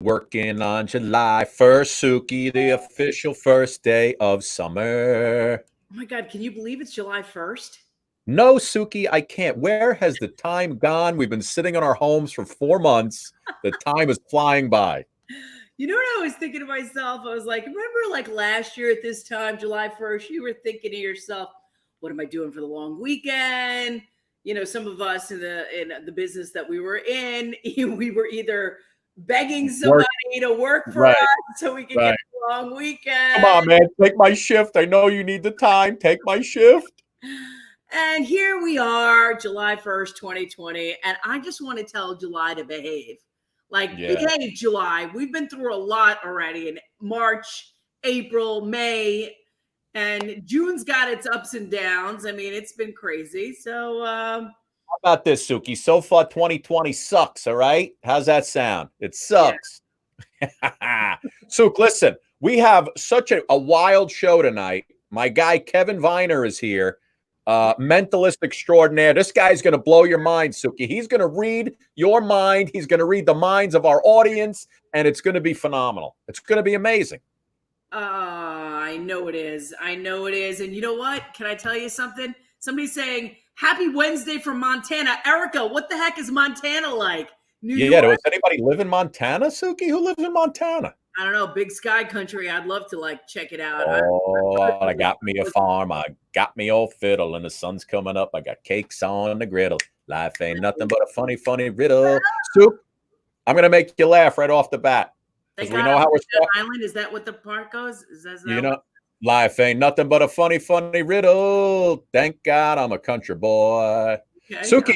Working on July 1st, Suki, the official first day of summer. Oh my God, can you believe it's July 1st? No, Suki, I can't. Where has the time gone? We've been sitting in our homes for 4 months. The time is flying by. You know what I was thinking to myself? I was like, remember like last year at this time, July 1st, you were thinking to yourself, what am I doing for the long weekend? You know, some of us in the business that we were in, we were either begging Work, somebody to work for us right, so we could get right. a long Come weekend. on, man. Take my shift. I know you need the time. Take my shift. And here we are, July 1st, 2020. And I just want to tell July to behave. Like, Yeah. behave, July. We've been through a lot already in March, April, May, and June's got its ups and downs. I mean, it's been crazy. So, How about this, Suki? So far, 2020 sucks, all right? How's that sound? It yeah. sucks. Suk, listen, we have such a wild show tonight. My guy Kevin Viner is here, mentalist extraordinaire. This guy's going to blow your mind, Suki. He's going to read your mind. He's going to read the minds of our audience, and it's going to be phenomenal. It's going to be amazing. I know it is. I know it is. And you know what? Can I tell you something? Somebody's saying, Happy Wednesday from Montana. Erica, what the heck is Montana like? New Yeah, York? does anybody live in Montana, Suki? Who lives in Montana? I don't know, big sky country. I'd love to like check it out. Oh, I got me a farm. I got me old fiddle, and the sun's coming up. I got cakes on the griddle. Life ain't nothing but a funny, funny riddle. Soup, I'm gonna make you laugh right off the bat because we know how we're starting. Island. Is that what the part goes? Is that You know, life ain't nothing but a funny, funny riddle. Thank God I'm a country boy. Okay. Suki,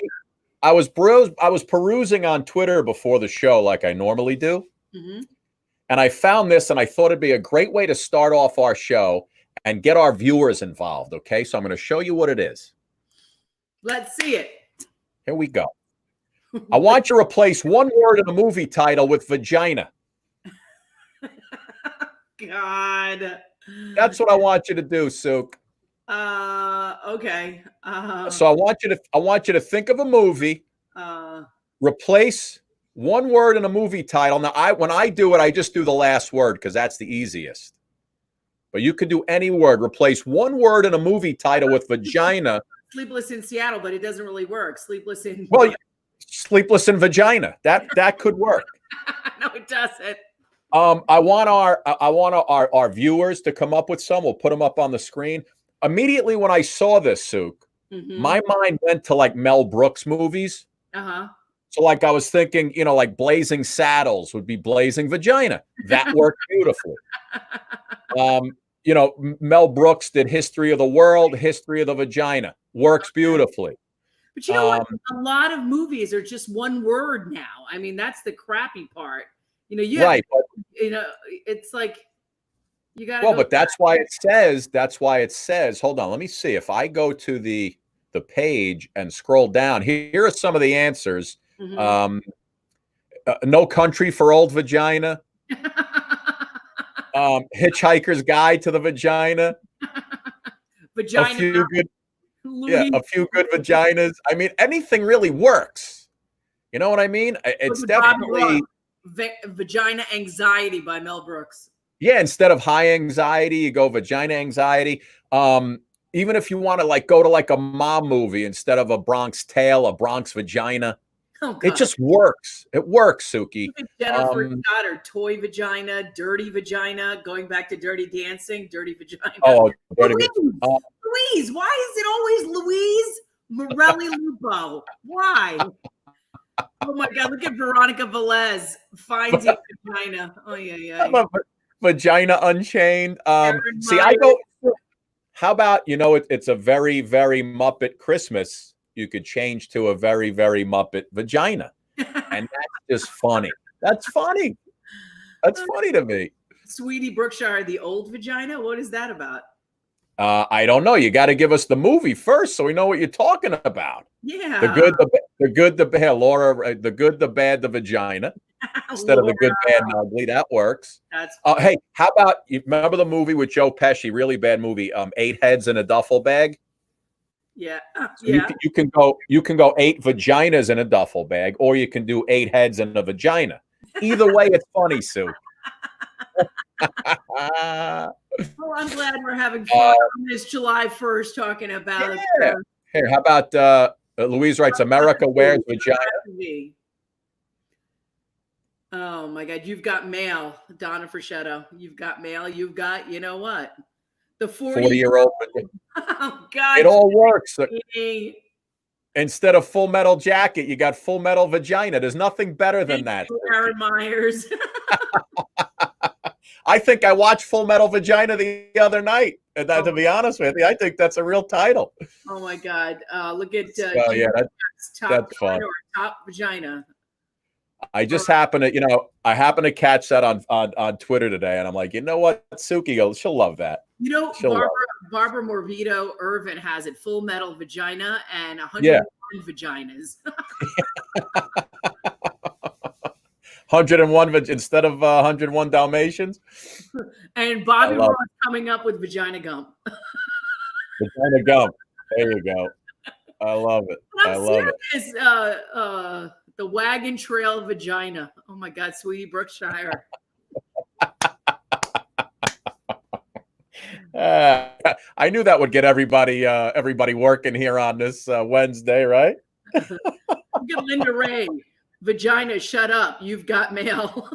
I was perusing on Twitter before the show like I normally do. Mm-hmm. And I found this and I thought it'd be a great way to start off our show and get our viewers involved. Okay. So I'm going to show you what it is. Let's see it. Here we go. I want you to replace one word in a movie title with vagina. God. That's what I want you to do, Suk. Okay. So I want you to think of a movie, replace one word in a movie title. Now, when I do it, I just do the last word because that's the easiest. But you could do any word. Replace one word in a movie title with vagina. Sleepless in Seattle, but it doesn't really work. Sleepless in Sleepless in Vagina. That could work. No, it doesn't. I want our viewers to come up with some. We'll put them up on the screen. Immediately when I saw this, Suk, my mind went to like Mel Brooks movies. So like I was thinking, like Blazing Saddles would be Blazing Vagina. That worked beautifully. Mel Brooks did History of the World, History of the Vagina. Works beautifully. But you know what? A lot of movies are just one word now. I mean, that's the crappy part. Right. It's like you got to. Well, but that's why it says, hold on, let me see. If I go to the page and scroll down, here are some of the answers. No Country for Old Vagina. Hitchhiker's Guide to the Vagina. Vagina. A few good vaginas. I mean, anything really works. You know what I mean? It's definitely Vagina Anxiety by Mel Brooks. Yeah, instead of high anxiety, you go vagina anxiety. Even if you want to like go to like a mom movie instead of a Bronx Tale, a Bronx Vagina. Oh, it just works. It works, Suki. Jennifer got her Toy Vagina, Dirty Vagina, going back to Dirty Dancing, Dirty Vagina. Oh, Louise. Why is it always Louise Morelli Lupo? Why? Oh my God! Look at Veronica Velez finds a vagina. Oh yeah. Vagina Unchained. See, I go. How about it's a very, very Muppet Christmas. You could change to a very, very Muppet Vagina, and that's just funny. That's funny. That's funny to me. Sweetie Brookshire, the old vagina. What is that about? I don't know. You got to give us the movie first, so we know what you're talking about. Yeah. The good, the bad. Laura, the good, the bad, the vagina. Instead of the good, bad, and ugly. That works. Hey, how about you remember the movie with Joe Pesci? Really bad movie. 8 heads in a duffel bag. Yeah. So you can go 8 vaginas in a duffel bag, or you can do 8 heads in a vagina. Either way, it's funny, Sue. Well, I'm glad we're having fun on this July 1st talking about Yeah. Here, how about Louise writes, America wears vagina. Oh my God, you've got mail, Donna Fraschetto. You've got mail. You've got, you know what? The 40-year-old. Oh God, It all works. Jimmy. Instead of Full Metal Jacket, you got Full Metal Vagina. There's nothing better than that. Aaron Myers. I think I watched Full Metal Vagina the other night. And that, to be honest with you, I think that's a real title. Oh my God! Look at yeah, top that's fun. Or top vagina. I just happen to, I happen to catch that on Twitter today, and I'm like, you know what, Suki goes, she'll love that. Barbara Morbido Irvin has it, Full Metal Vagina and 101 vaginas. 101 instead of 101 Dalmatians. And Bobby Ross coming up with Vagina Gump. Vagina Gump. There you go. I love it. I love it. The Wagon Trail Vagina. Oh my God, Sweetie Brookshire. I knew that would get everybody working here on this Wednesday, right? Get Linda Ray. Vagina, shut up. You've got mail.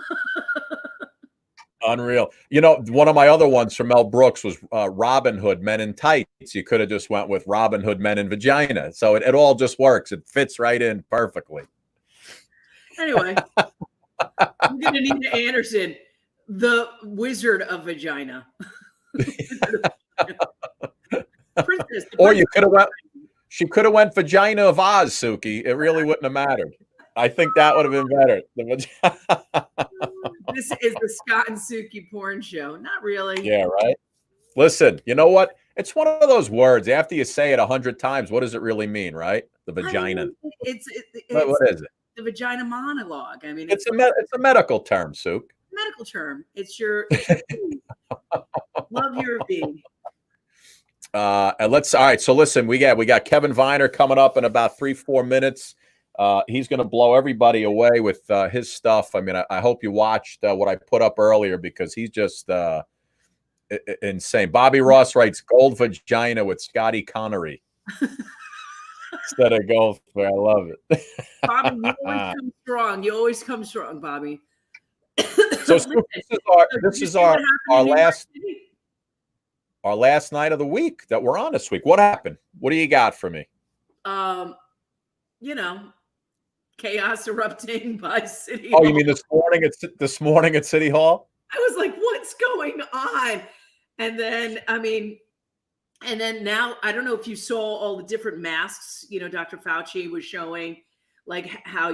Unreal. One of my other ones from Mel Brooks was Robin Hood Men in Tights. You could have just went with Robin Hood Men in Vagina. So it all just works. It fits right in perfectly. Anyway, I'm going to need Anderson, the Wizard of Vagina. Princess, or you could have went. She could have went Vagina of Oz, Suki. It really wouldn't have mattered. I think that would have been better. This is the Scott and Suki porn show. Not really. Yeah, right. Listen, you know what? It's one of those words. After you say it 100 times, what does it really mean, right? The vagina. What is it? The vagina monologue. I mean, it's a medical term, Suk. Medical term. It's your love your V. All right. So listen, we got Kevin Viner coming up in about 3-4 minutes. He's going to blow everybody away with his stuff. I mean, I hope you watched what I put up earlier, because he's just insane. Bobby Ross writes gold vagina with Scotty Connery instead of gold. I love it. Bobby, you always come strong. You always come strong, Bobby. So this is our last night of the week that we're on this week. What happened? What do you got for me? Chaos erupting by City Hall. Hall. You mean this morning at City Hall? I was like, what's going on? And then, now, I don't know if you saw all the different masks, Dr. Fauci was showing, like how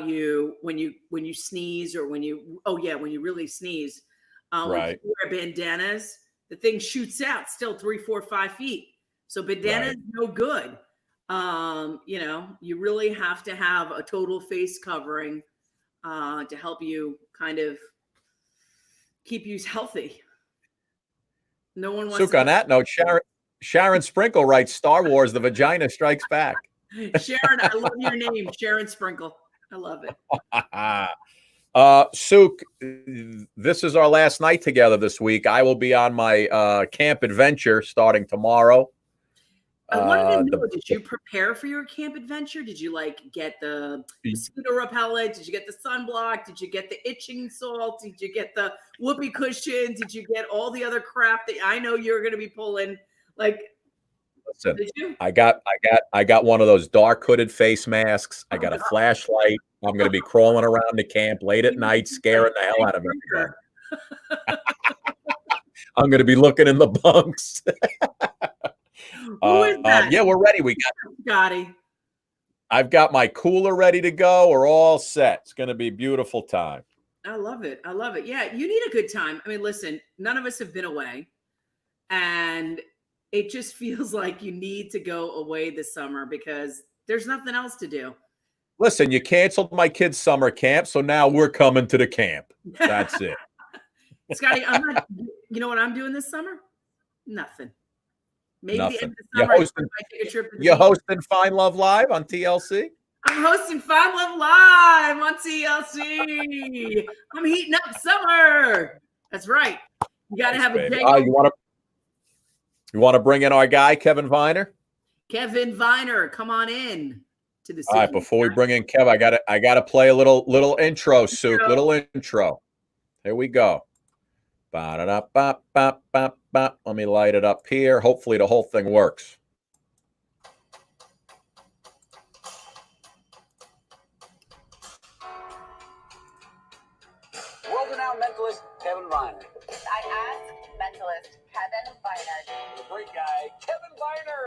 when you sneeze, or when you really sneeze, right. when you wear bandanas, the thing shoots out still 3, 4, 5 feet. So bandana is no good. You really have to have a total face covering to help you kind of keep you healthy. No one wants Suk, on that note, Sharon Sprinkle writes Star Wars, the vagina strikes back. Sharon, I love your name, Sharon Sprinkle. I love it. Suk, this is our last night together this week. I will be on my camp adventure starting tomorrow. I wanted to know, did you prepare for your camp adventure? Did you get the mosquito repellent? Did you get the sunblock? Did you get the itching salt? Did you get the whoopee cushion? Did you get all the other crap that I know you're going to be pulling? Listen, did you? I got one of those dark hooded face masks. I got a flashlight. I'm going to be crawling around the camp late at night, scaring the hell out of everybody. I'm going to be looking in the bunks. Who is that? Yeah, we're ready. We got Scotty. I've got my cooler ready to go. We're all set. It's going to be a beautiful time. I love it. I love it. Yeah, you need a good time. I mean, listen, none of us have been away, and it just feels like you need to go away this summer because there's nothing else to do. Listen, you canceled my kids' summer camp, so now we're coming to the camp. That's it. Scotty, you know what I'm doing this summer? Nothing. Maybe Nothing. the end of the summer, I take a trip to the you're hosting Fine Love Live on TLC? I'm hosting 5 Love Live on TLC. I'm heating up summer. That's right. You got to Nice, have a baby. day. You want to bring in our guy, Kevin Viner? Kevin Viner, come on in to the All right, before we bring in Kev, I gotta play a little intro, Souk. Little intro. Here we go. Ba-da-da-ba-ba-ba-ba. Let me light it up here. Hopefully the whole thing works. World-renowned mentalist Kevin Viner. I asked Mentalist Kevin Viner. The great guy, Kevin Viner.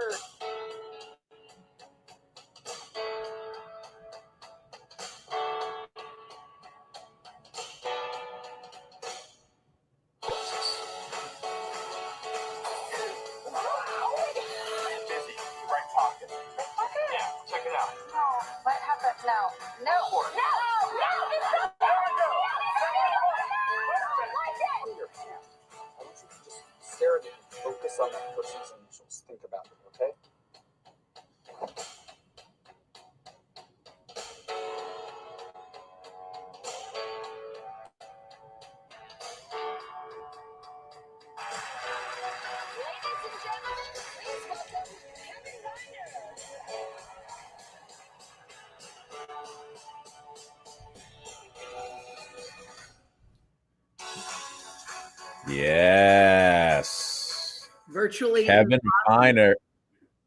Busy, right pocket. Yeah, check it out. No, what happened? No. No. No. No. It's so Your hand. I want you to just stare at it. Focus on that person's initials. Think about it, okay? Ladies and gentlemen, please welcome Kevin Viner. Yes. virtually. Kevin Viner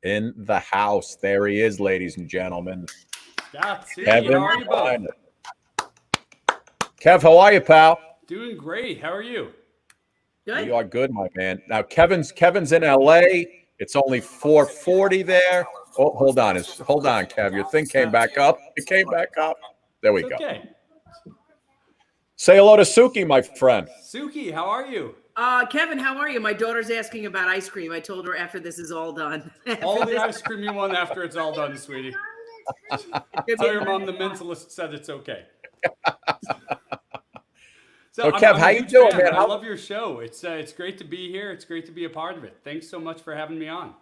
in the house. There he is, ladies and gentlemen. Kevin, how are you both? Viner. Kev, how are you, pal? Doing great. How are you? Good. You are good, my man. Now, Kevin's in LA. It's only 4:40 there. Oh, hold on, Kev. Your thing came back up. It came back up. There we It's go. okay. Say hello to Suki, my friend. Suki, how are you? Kevin, how are you? My daughter's asking about ice cream. I told her after this is all done. All the ice cream you want after it's all done, sweetie. Tell your mom the mentalist said it's okay. So, Kev, how you doing, man? I love your show. It's great to be here. It's great to be a part of it. Thanks so much for having me on.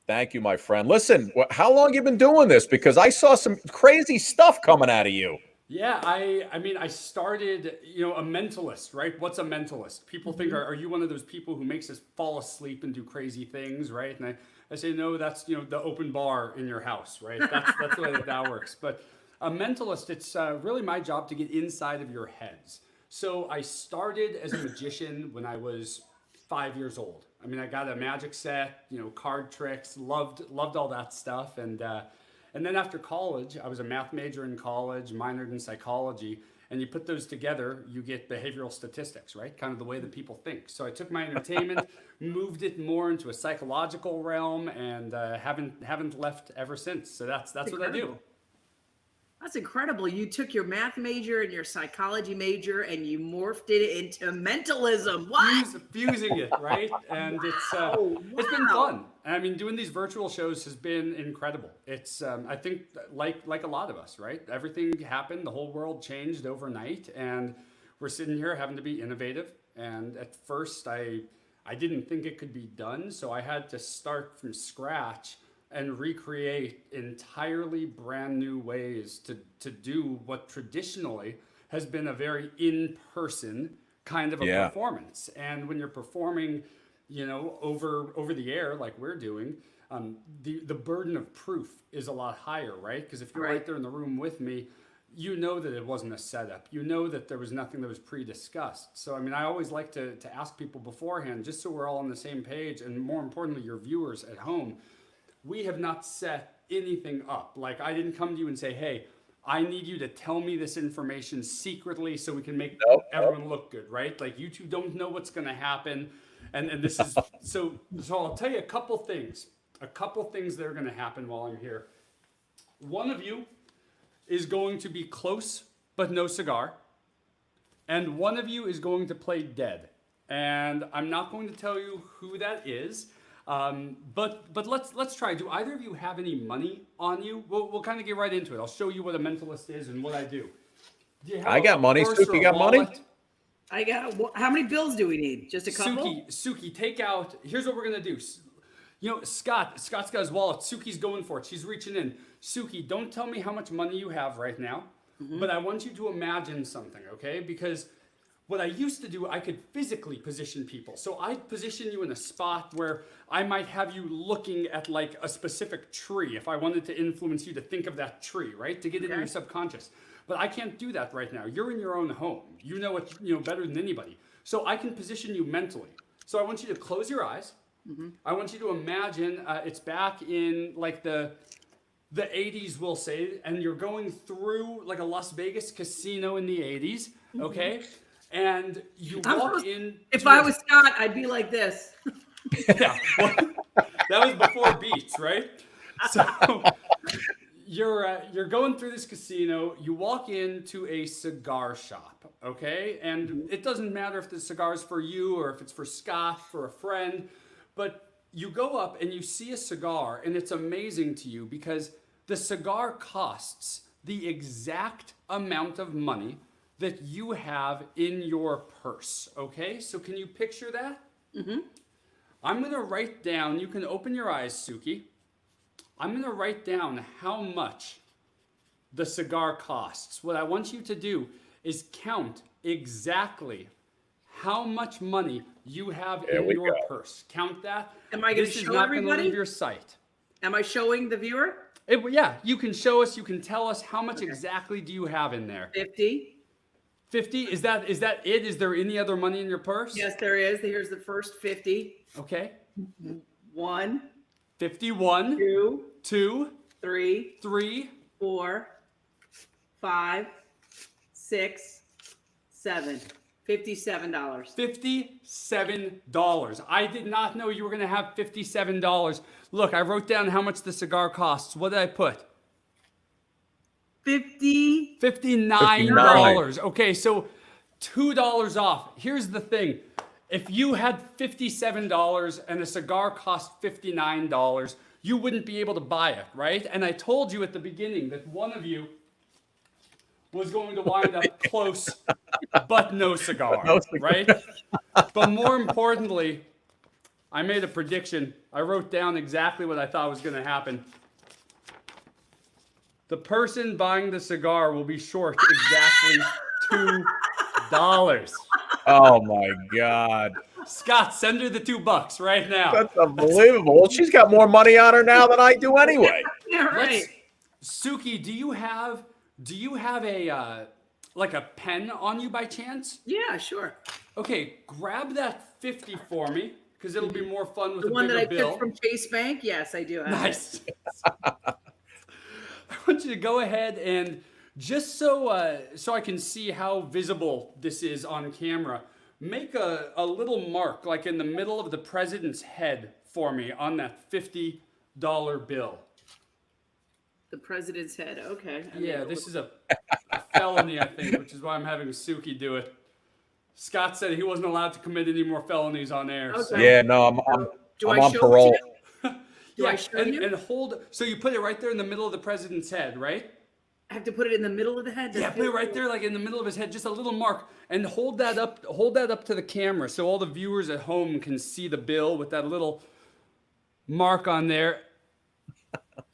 Thank you, my friend. Listen, how long you been doing this? Because I saw some crazy stuff coming out of you. Yeah, I mean, I started, a mentalist, right? What's a mentalist? People think, are you one of those people who makes us fall asleep and do crazy things, right? And I say, no, that's, the open bar in your house, right? That's the way that works. But a mentalist, it's really my job to get inside of your heads. So I started as a magician when I was 5 years old. I mean, I got a magic set, card tricks, loved all that stuff. And then after college, I was a math major in college, minored in psychology, and you put those together, you get behavioral statistics, right? Kind of the way that people think. So I took my entertainment, moved it more into a psychological realm, and haven't left ever since. So that's what I do. That's incredible. You took your math major and your psychology major and you morphed it into mentalism. What? Fusing it, right? And it's been fun. I mean, doing these virtual shows has been incredible. It's I think like a lot of us, right? Everything happened, the whole world changed overnight, and we're sitting here having to be innovative. And at first, I didn't think it could be done, so I had to start from scratch and recreate entirely brand new ways to do what traditionally has been a very in-person kind of a performance. And when you're performing, over the air like we're doing, the burden of proof is a lot higher, right? Because if you're right there in the room with me, you know that it wasn't a setup. You know that there was nothing that was pre-discussed. So, I mean, I always like to ask people beforehand, just so we're all on the same page, and more importantly, your viewers at home, we have not set anything up. Like, I didn't come to you and say, hey, I need you to tell me this information secretly so we can make everyone look good, right? Like, you two don't know what's going to happen. And this is, so I'll tell you a couple things that are going to happen while I'm here. One of you is going to be close, but no cigar. And one of you is going to play dead. And I'm not going to tell you who that is. But let's try. Do either of you have any money on you? We'll kind of get right into it. I'll show you what a mentalist is and what I do. I got money. Suki got money? I got. How many bills do we need? Just a couple? Suki, take out. Here's what we're gonna do. Scott's got his wallet. Suki's going for it. She's reaching in. Suki, don't tell me how much money you have right now, but I want you to imagine something, okay? Because what I used to do, I could physically position people. So I'd position you in a spot where I might have you looking at like a specific tree if I wanted to influence you to think of that tree, right? To get it in your subconscious. But I can't do that right now. You're in your own home. You know it, better than anybody. So I can position you mentally. So I want you to close your eyes. I want you to imagine it's back in like the 80s, we'll say, and you're going through like a Las Vegas casino in the 80s, okay? And you walk in. If I was Scott, I'd be like this. Yeah, well, that was before Beats, right? So you're going through this casino. You walk into a cigar shop, okay? And it doesn't matter if the cigar's for you or if it's for Scott, for a friend, but you go up and you see a cigar, and it's amazing to you because the cigar costs the exact amount of money that you have in your purse, okay? So can you picture that? I'm going to write down, you can open your eyes, Suki. I'm going to write down how much the cigar costs. What I want you to do is count exactly how much money you have in your purse. Count that. Am I going to show everybody? This is not going to leave your sight. Am I showing the viewer? Yeah, you can show us, you can tell us how much exactly do you have in there. 50. 50? Is that it? Is there any other money in your purse? Yes, there is. Here's the first 50. Okay. 1. 51. 2. 3. 4. 5. 6. 7. $57. $57. I did not know you were going to have $57. Look, I wrote down how much the cigar costs. What did I put? $59. Okay, so $2 off. Here's the thing. If you had $57 and a cigar cost $59, you wouldn't be able to buy it, right? And I told you at the beginning that one of you was going to wind up close, but no cigar, right? But more importantly, I made a prediction. I wrote down exactly what I thought was going to happen. The person buying the cigar will be short exactly $2. Oh my God. Scott, send her the $2 right now. That's unbelievable. Well, she's got more money on her now than I do anyway. Yeah, right. Suki, do you have a like a pen on you by chance? Yeah, sure. Okay, grab that 50 for me because it'll be more fun with the a one bigger that I bill. took from Chase Bank. Yes, I do have. Nice. I want you to go ahead and just so I can see how visible this is on camera, make a little mark like in the middle of the president's head for me on that $50 bill. The president's head. Okay. Yeah, this is a felony, I think, which is why I'm having Suki do it. Scott said he wasn't allowed to commit any more felonies on air. Okay. So. Yeah, no, I'm on parole. Do I show you? And hold. So you put it right there in the middle of the president's head, right? I have to put it in the middle of the head. Yeah, put it right there, like in the middle of his head, just a little mark, and hold that up. Hold that up to the camera so all the viewers at home can see the bill with that little mark on there.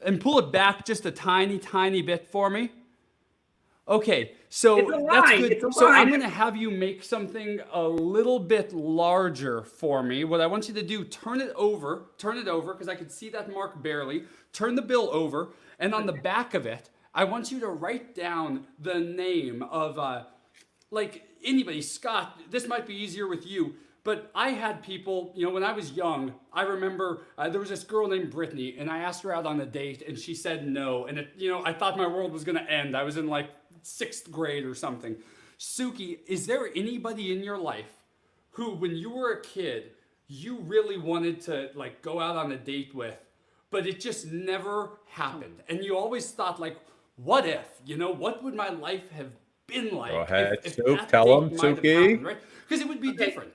And pull it back just a tiny, tiny bit for me. Okay, so that's good. So I'm going to have you make something a little bit larger for me. What I want you to do, turn it over, because I can see that mark barely. Turn the bill over, and on the back of it, I want you to write down the name of, like anybody, Scott, this might be easier with you. But I had people, when I was young, I remember there was this girl named Brittany, and I asked her out on a date, and she said no. And, I thought my world was going to end. I was in, 6th grade or something. Suki, is there anybody in your life who, when you were a kid, you really wanted to, go out on a date with, but it just never happened? And you always thought, what if? What would my life have been like? Go ahead, if Suki. Tell him, Suki. Right? Because it would be different.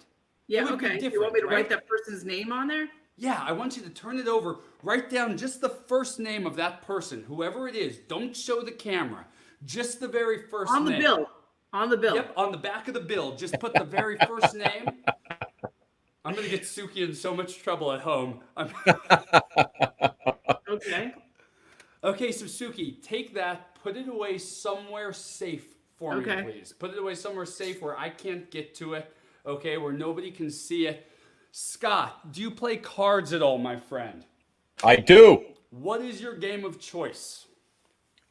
Yeah, okay. You want me to write that person's name on there? Yeah, I want you to turn it over. Write down just the first name of that person, whoever it is. Don't show the camera. Just the very first name. On the bill. On the bill. Yep, on the back of the bill. Just put the very first name. I'm I'm gonna get Suki in so much trouble at home. Okay. Okay, so Suki, take that, put it away somewhere safe for me, Okay. please. Put it away somewhere safe where I can't get to it, okay, where nobody can see it. Scott, do you play cards at all, my friend? I do. What is your game of choice?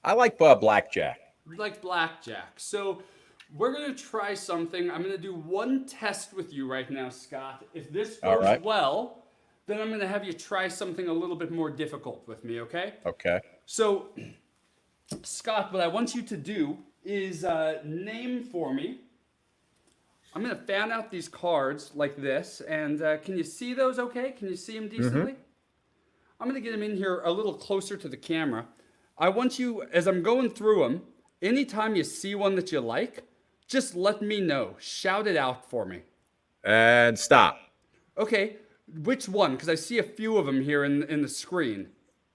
I like blackjack. You like blackjack. So we're going to try something. I'm going to do one test with you right now, Scott. If this All goes right. well, then I'm going to have you try something a little bit more difficult with me, okay? Okay. So, Scott, what I want you to do is name for me. I'm going to fan out these cards like this. And can you see those okay? Can you see them decently? I'm going to get them in here a little closer to the camera. I want you, as I'm going through them, anytime you see one that you like, just let me know. Shout it out for me. And stop. Okay, which one? Because I see a few of them here in the screen.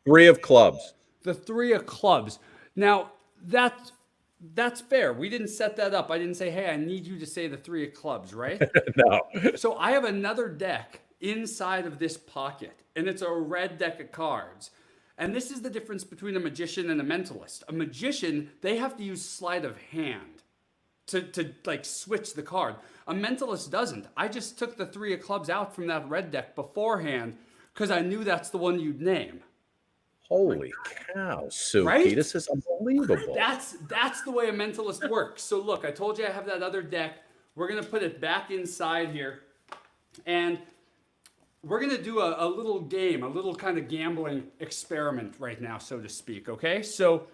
3 of clubs. The 3 of clubs. Now, that's fair. We didn't set that up. I didn't say, hey, I need you to say the 3 of clubs, right? No. So I have another deck inside of this pocket, and it's a red deck of cards. And this is the difference between a magician and a mentalist. A magician, they have to use sleight of hand to like switch the card. A mentalist doesn't. I just took the 3 of clubs out from that red deck beforehand because I knew that's the one you'd name. Holy cow, Suki. Right? This is unbelievable. That's the way a mentalist works. So look, I told you I have that other deck. We're going to put it back inside here. And we're going to do a little game, a little kind of gambling experiment right now, so to speak, okay? So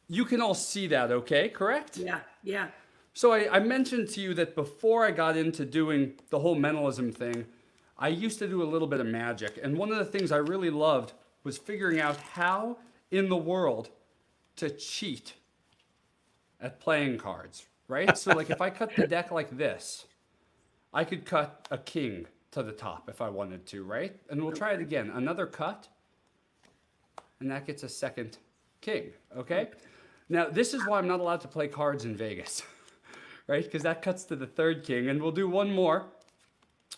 you can all see that, okay? Correct? Yeah. Yeah. So I mentioned to you that before I got into doing the whole mentalism thing, I used to do a little bit of magic. And one of the things I really loved was figuring out how in the world to cheat at playing cards, right? So like if I cut the deck like this, I could cut a king to the top if I wanted to, right? And we'll try it again. Another cut, and that gets a second king, okay? Now, this is why I'm not allowed to play cards in Vegas, right? Because that cuts to the 3rd king, and we'll do one more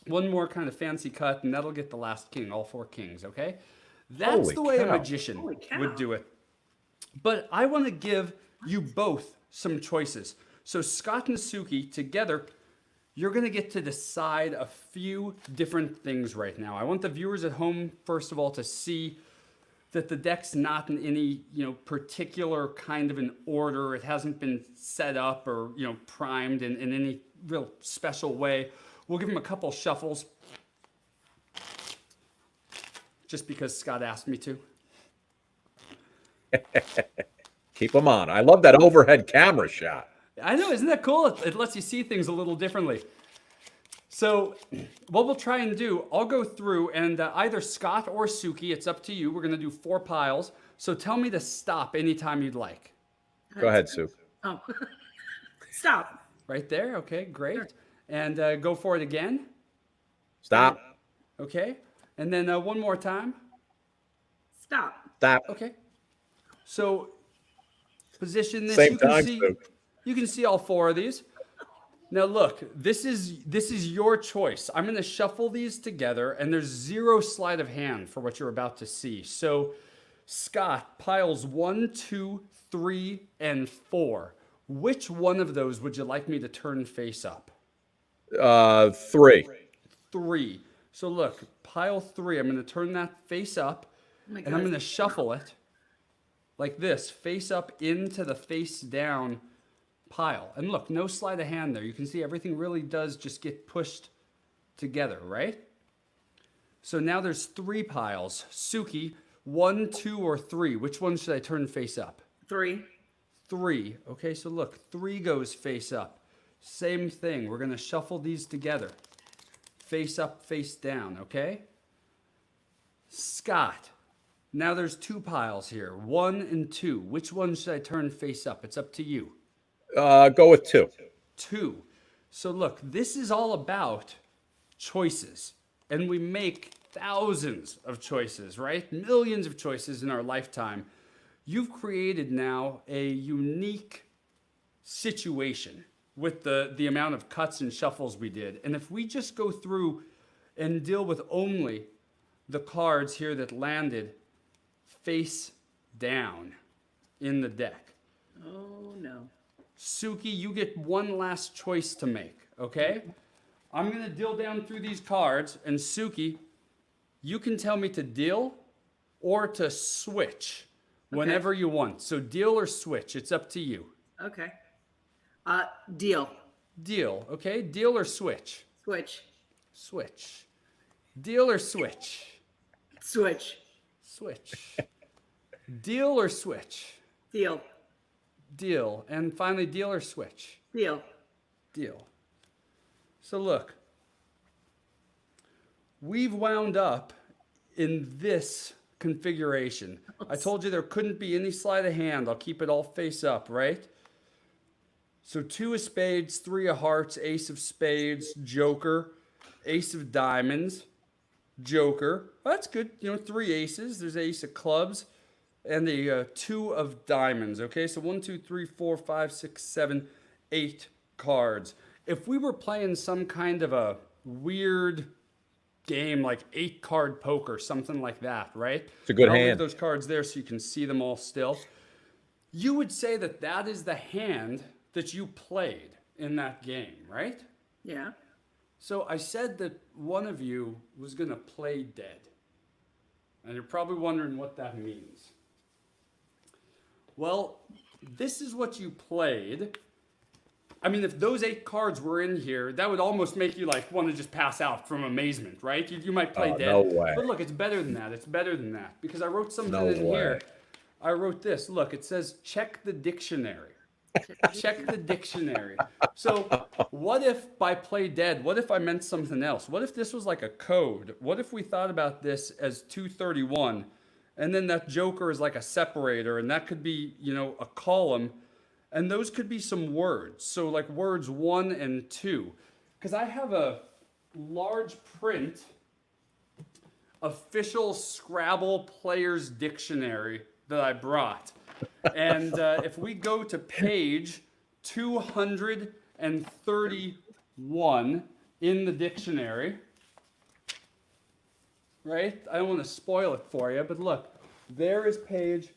kind of fancy cut, and that'll get the last king, all 4 kings, okay? That's Holy the way a cow. magician Holy cow. would do it. But I want to give you both some choices. So Scott and Suki, together, you're going to get to decide a few different things right now. I want the viewers at home, first of all, to see that the deck's not in any, particular kind of an order. It hasn't been set up or, primed in any real special way. We'll give them a couple shuffles just because Scott asked me to. Keep them on. I love that overhead camera shot. I know, isn't that cool? It lets you see things a little differently. So what we'll try and do, I'll go through and either Scott or Suki, it's up to you. We're going to do 4 piles. So tell me to stop anytime you'd like. Go ahead, Sue. Oh. Stop. Right there. Okay, great. Sure. And go for it again. Stop. Okay. And then one more time. Stop. Stop. Okay. So position this. Same you can time, see, Sue. You can see all 4 of these. Now look, this is your choice. I'm going to shuffle these together, and there's 0 sleight of hand for what you're about to see. So Scott, piles 1, 2, 3, and 4. Which one of those would you like me to turn face up? 3. 3. So look, pile 3. I'm going to turn that face up, and I'm going to shuffle it like this, face up into the face down pile. And look, no sleight of hand there. You can see everything really does just get pushed together, right? So now there's 3 piles. Suki, 1, 2, or 3. Which one should I turn face up? 3. 3. Okay, so look, 3 goes face up. Same thing. We're going to shuffle these together. Face up, face down, okay? Scott, now there's 2 piles here. 1 and 2. Which one should I turn face up? It's up to you. Go with 2. 2. So look, this is all about choices. And we make thousands of choices, right? Millions of choices in our lifetime. You've created now a unique situation with the amount of cuts and shuffles we did. And if we just go through and deal with only the cards here that landed face down in the deck. Oh, no. Suki, you get one last choice to make, okay? I'm going to deal down through these cards, and Suki, you can tell me to deal or to switch whenever you want. So deal or switch, it's up to you. Okay. Deal. Deal, okay? Deal or switch? Switch. Switch. Deal or switch? Switch. Switch. Deal or switch? Deal. Deal. And finally, deal or switch? Deal. Deal. So look, we've wound up in this configuration. I told you there couldn't be any sleight of hand. I'll keep it all face up, right? So 2 of spades, 3 of hearts, ace of spades, joker, ace of diamonds, joker. Well, that's good. 3 aces. There's ace of clubs and a 2 of diamonds. Okay, so 1, 2, 3, 4, 5, 6, 7, 8 cards. If we were playing some kind of a weird game like 8-card poker, something like that, right? It's a good I'll leave hand. those cards there so you can see them all still. You would say that that is the hand that you played in that game, right? Yeah. So I said that one of you was going to play dead. And you're probably wondering what that means. Well, this is what you played. I mean, if those 8 cards were in here, that would almost make you like want to just pass out from amazement, right? You might play dead. No way. But look, it's better than that. It's better than that. Because I wrote something No in way. here. I wrote this. Look, it says check the dictionary. Check the dictionary. So what if by play dead, what if I meant something else? What if this was like a code? What if we thought about this as 231 and then that joker is like a separator and that could be, a column and those could be some words. So like words 1 and 2. Because I have a large print official Scrabble players dictionary that I brought. And if we go to page 231 in the dictionary, right? I don't want to spoil it for you, but look, there is page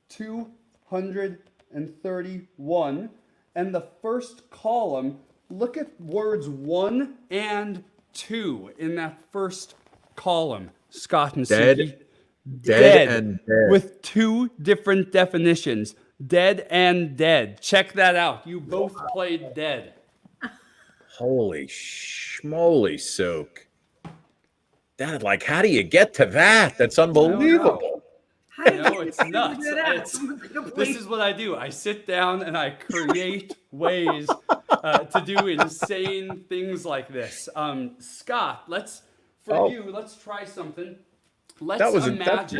231. And the first column, look at words 1 and 2 in that first column, Scott and Dead. Suki. Dead and dead. With 2 different definitions. Dead and dead. Check that out. You both played dead. Holy schmoly, Soak. That, like, how do you get to that? That's unbelievable. How do No, you it's figure nuts. that out? This is what I do. I sit down and I create ways to do insane things like this. Scott, let's try something. That's wild.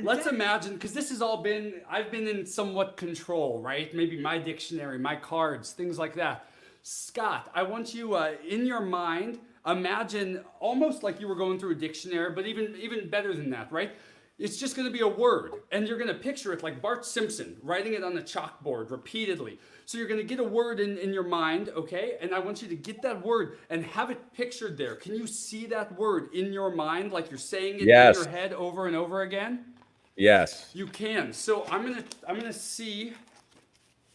Let's imagine, because this has all been, I've been in somewhat control, right? Maybe my dictionary, my cards, things like that. Scott, I want you, in your mind, imagine almost like you were going through a dictionary, but even better than that, right? It's just going to be a word, and you're going to picture it like Bart Simpson, writing it on the chalkboard repeatedly. So you're going to get a word in your mind, okay? And I want you to get that word and have it pictured there. Can you see that word in your mind, like you're saying it in your head over and over again? Yes. You can. So I'm gonna see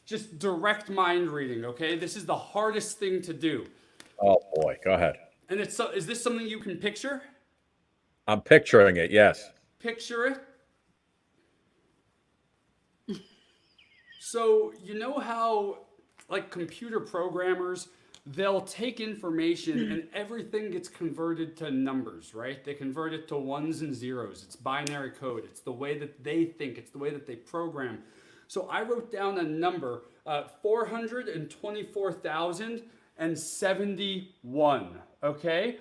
just direct mind reading, okay? This is the hardest thing to do. Oh boy, go ahead. And is this something you can picture? I'm picturing it, yes. Picture it. So you know how, like, computer programmers, they'll take information and everything gets converted to numbers, right? They convert it to ones and zeros. It's binary code. It's the way that they think. It's the way that they program. So I wrote down a number, 424,071, okay?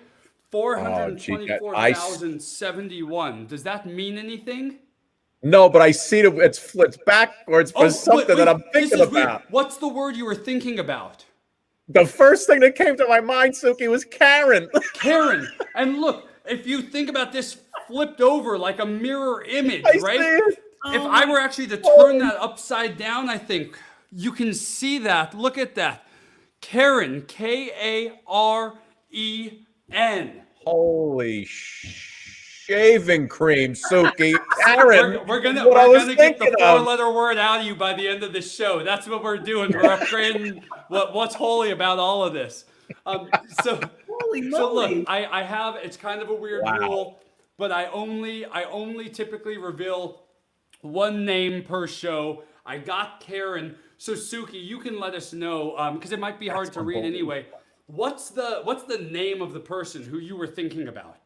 424,071. Does that mean anything? No, but I see it's backwards for something that I'm thinking about. Weird. What's the word you were thinking about? The first thing that came to my mind, Suki, was Karen. Karen. And look, if you think about this flipped over like a mirror image, right? If I were actually to turn that upside down, I think you can see that. Look at that. Karen, Karen. Holy shaving cream, Suki. Karen, We're gonna what I was get the thinking of. 4-letter word out of you by the end of this show. That's what we're doing. We're upgrading what's holy about all of this. So Holy moly. so look, I have, it's kind of a weird Wow. rule, but I only typically reveal one name per show. I got Karen. So Suki, you can let us know, because it might be hard to read anyway. What's the name of the person who you were thinking about?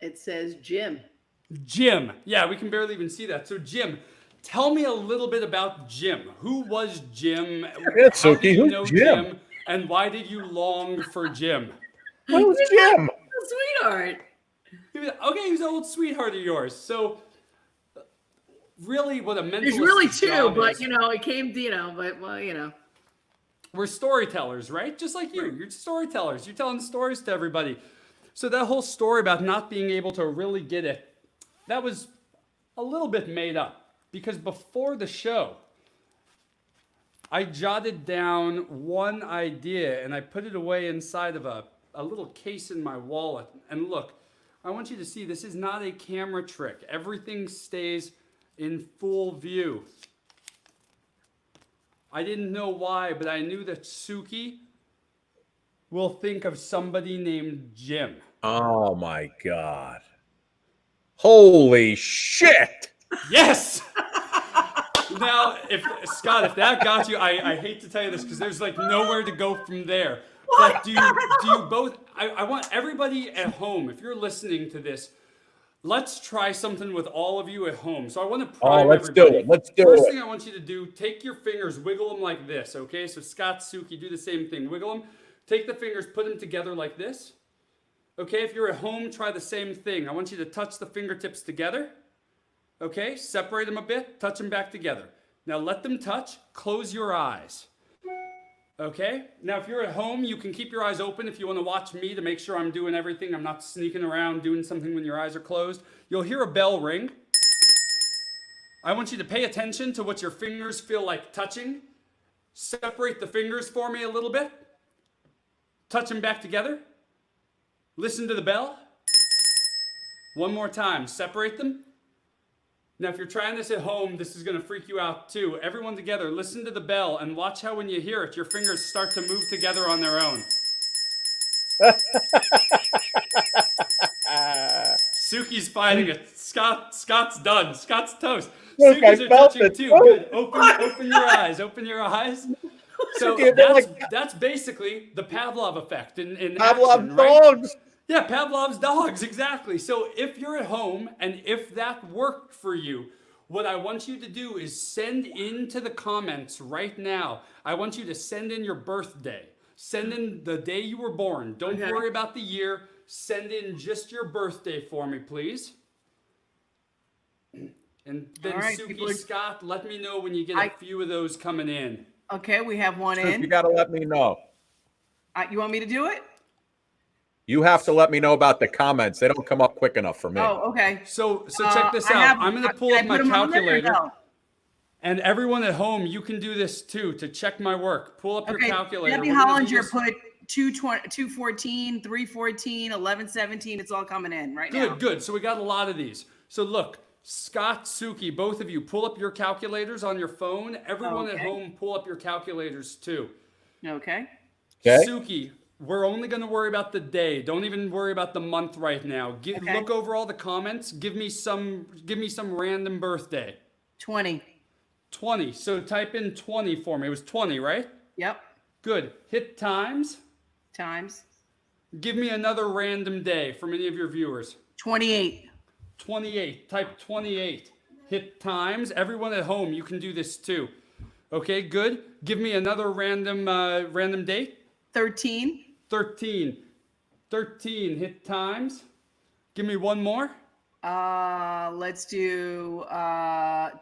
It says Jim. Jim. Yeah, we can barely even see that. So Jim, tell me a little bit about Jim. Who was Jim? Yeah, How Suki, did you who's know Jim? And why did you long for Jim? Who's Jim? Sweetheart. Okay, he's an old sweetheart of yours. So really what a mentalist There's really two, job but is, it came to, we're storytellers, right? Just like you. You're storytellers. You're telling stories to everybody. So that whole story about not being able to really get it, that was a little bit made up. Because before the show, I jotted down one idea and I put it away inside of a little case in my wallet. And look, I want you to see this is not a camera trick. Everything stays in full view. I didn't know why, but I knew that Suki will think of somebody named Jim. Oh my God. Holy shit. Yes! Now, if that got you, I hate to tell you this because there's like nowhere to go from there. But do you both, I want everybody at home, if you're listening to this, let's try something with all of you at home. So I want to prime let's everybody. do it. Let's do First it. thing I want you to do, take your fingers, wiggle them like this, okay? So Scott, Suki, do the same thing. Wiggle them. Take the fingers, put them together like this. Okay, if you're at home, try the same thing. I want you to touch the fingertips together. Okay, separate them a bit, touch them back together. Now let them touch, close your eyes. Okay, now if you're at home, you can keep your eyes open if you want to watch me to make sure I'm doing everything. I'm not sneaking around doing something when your eyes are closed. You'll hear a bell ring. I want you to pay attention to what your fingers feel like touching. Separate the fingers for me a little bit. Touch them back together. Listen to the bell. One more time, separate them. Now, if you're trying this at home, this is going to freak you out too. Everyone together, listen to the bell and watch how when you hear it, your fingers start to move together on their own. Suki's fighting it. Scott's done. Scott's toast. Look, Suki's I are felt touching it. too. Good. Open your eyes. Open your eyes. So that's basically the Pavlov effect in Pavlov action, right? dogs. Yeah, Pavlov's dogs, exactly. So if you're at home and if that worked for you, what I want you to do is send into the comments right now. I want you to send in your birthday. Send in the day you were born. Don't worry about the year. Send in just your birthday for me, please. And then right, Suki, Scott, let me know when you get a few of those coming in. Okay, we have one in. You got to let me know. You want me to do it? You have to let me know about the comments. They don't come up quick enough for me. Oh, okay. So check this out. I'm going to pull up my calculator. No? And everyone at home, you can do this too to check my work. Pull up your calculator. Debbie Hollinger put 214, 314, 1117. It's all coming in right now. Good. So we got a lot of these. So look, Scott, Suki, both of you, pull up your calculators on your phone. Everyone at home, pull up your calculators too. Okay. Suki, we're only going to worry about the day. Don't even worry about the month right now. Look over all the comments. Give me some random birthday. 20. 20. So type in 20 for me. It was 20, right? Yep. Good. Hit times. Times. Give me another random day from any of your viewers. 28. 28. Type 28. Hit times. Everyone at home, you can do this too. Okay, good. Give me another random date. 13. 13. 13. Hit times. Give me one more. Let's do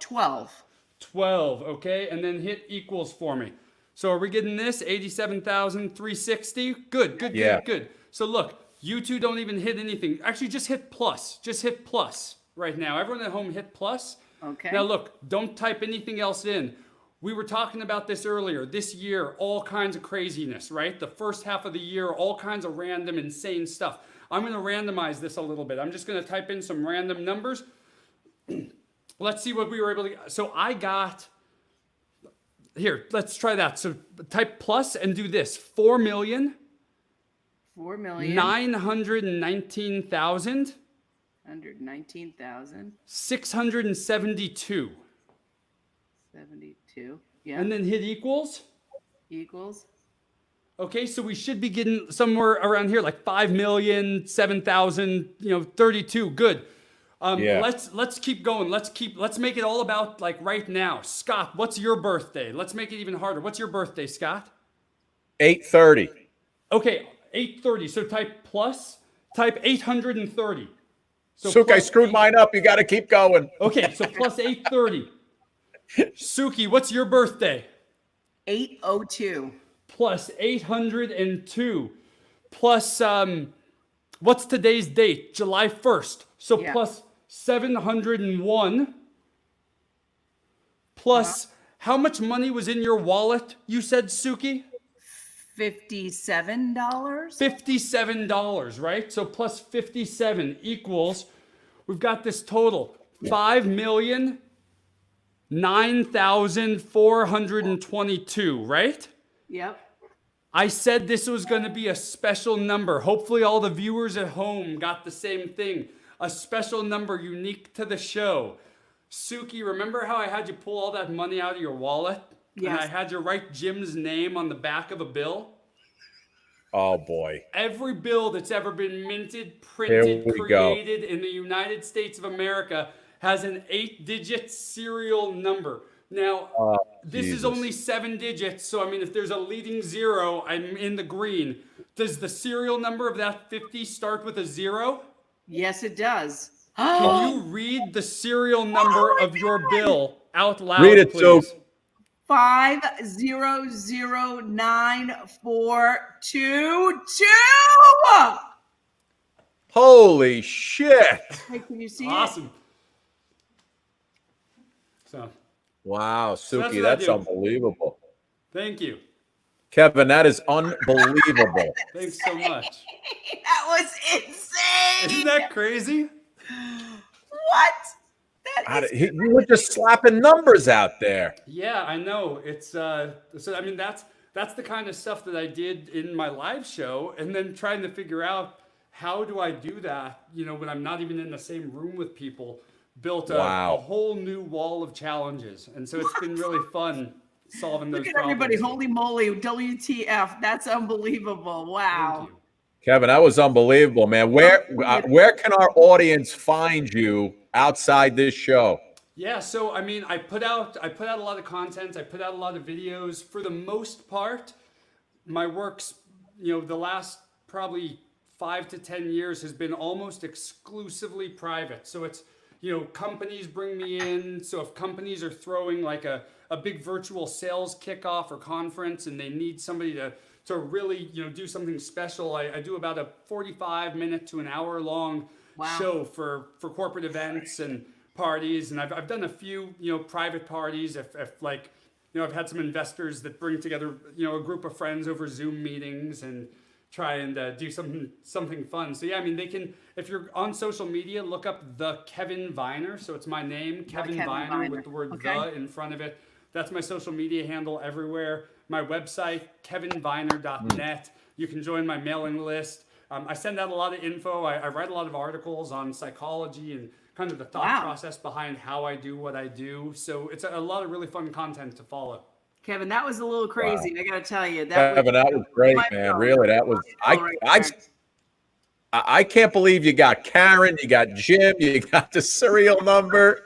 12. 12. Okay, and then hit equals for me. So are we getting this? 87,360. Good. So look, you two don't even hit anything. Actually, just hit plus. Just hit plus right now. Everyone at home, hit plus. Okay. Now look, don't type anything else in. We were talking about this earlier. This year, all kinds of craziness, right? The first half of the year, all kinds of random, insane stuff. I'm going to randomize this a little bit. I'm just going to type in some random numbers. Let's see what we were able to get. So I got, here, let's try that. So type plus and do this. 4,919,000. 119,000. 672. 72. Yeah. And then hit equals. Equals. Okay, so we should be getting somewhere around here, like 5,007,000, 32. Good. Yeah. Let's keep going. Let's make it all about like right now. Scott, what's your birthday? Let's make it even harder. What's your birthday, Scott? 8:30. Okay, 830. So type 830. So Suk, I plus screwed mine up. You got to keep going. Okay, so plus 830. Suki, what's your birthday? 802. Plus 802. Plus, what's today's date? July 1st. So Yeah. plus 701. Plus, how much money was in your wallet, you said, Suki? $57. $57, right? So plus 57 equals, we've got this total, 5,009,422, right? Yep. I said this was going to be a special number. Hopefully all the viewers at home got the same thing. A special number unique to the show. Suki, remember how I had you pull all that money out of your wallet? Yes. And I had you write Jim's name on the back of a bill? Oh, boy. Every bill that's ever been minted, Here printed, we go. created in the United States of America has an 8-digit serial number. Now, this Jesus. is only 7 digits, so I mean, if there's a leading 0, I'm in the green. Does the serial number of that 50 start with a 0? Yes, it does. Can you read the serial number of your bill out loud, Read it, please? Suk. 5009422. Holy shit. Hey, can you see Awesome. So, Wow, that's Suki, what I that's do. unbelievable. thank you. Kevin, that is unbelievable. Thanks so much. it? That was insane. Isn't that crazy? What? That is You were just slapping numbers out there. Yeah, I know. It's so I mean that's the kind of stuff that I did in my live show, and then trying to figure out how do I do that, when I'm not even in the same room with people, built a Wow. whole new wall of challenges. And so it's been really fun solving those Look at problems. everybody. Holy moly. WTF. That's unbelievable. Wow. Thank you. Kevin, that was unbelievable, man. Where can our audience find you outside this show? Yeah, so I mean, I put out a lot of content. I put out a lot of videos. For the most part, my work's, the last probably 5 to 10 years has been almost exclusively private. So it's, companies bring me in. So if companies are throwing like a big virtual sales kickoff or conference and they need somebody to really, do something special, I do about a 45-minute to an hour long show for corporate events and parties. And I've done a few, private parties. If like, I've had some investors that bring together, a group of friends over Zoom meetings and try and do something fun. So yeah, I mean, they can, if you're on social media, look up the Kevin Viner. So it's my name, Kevin Viner, with the word the in front of it. That's my social media handle everywhere. My website, kevinviner.net. You can join my mailing list. I send out a lot of info. I write a lot of articles on psychology and kind of the thought process behind how I do what I do. So it's a lot of really fun content to follow. Kevin, that was a little crazy. I got to tell you. Kevin, that was great, man. Really, that was. I can't believe you got Karen, you got Jim, you got the serial number.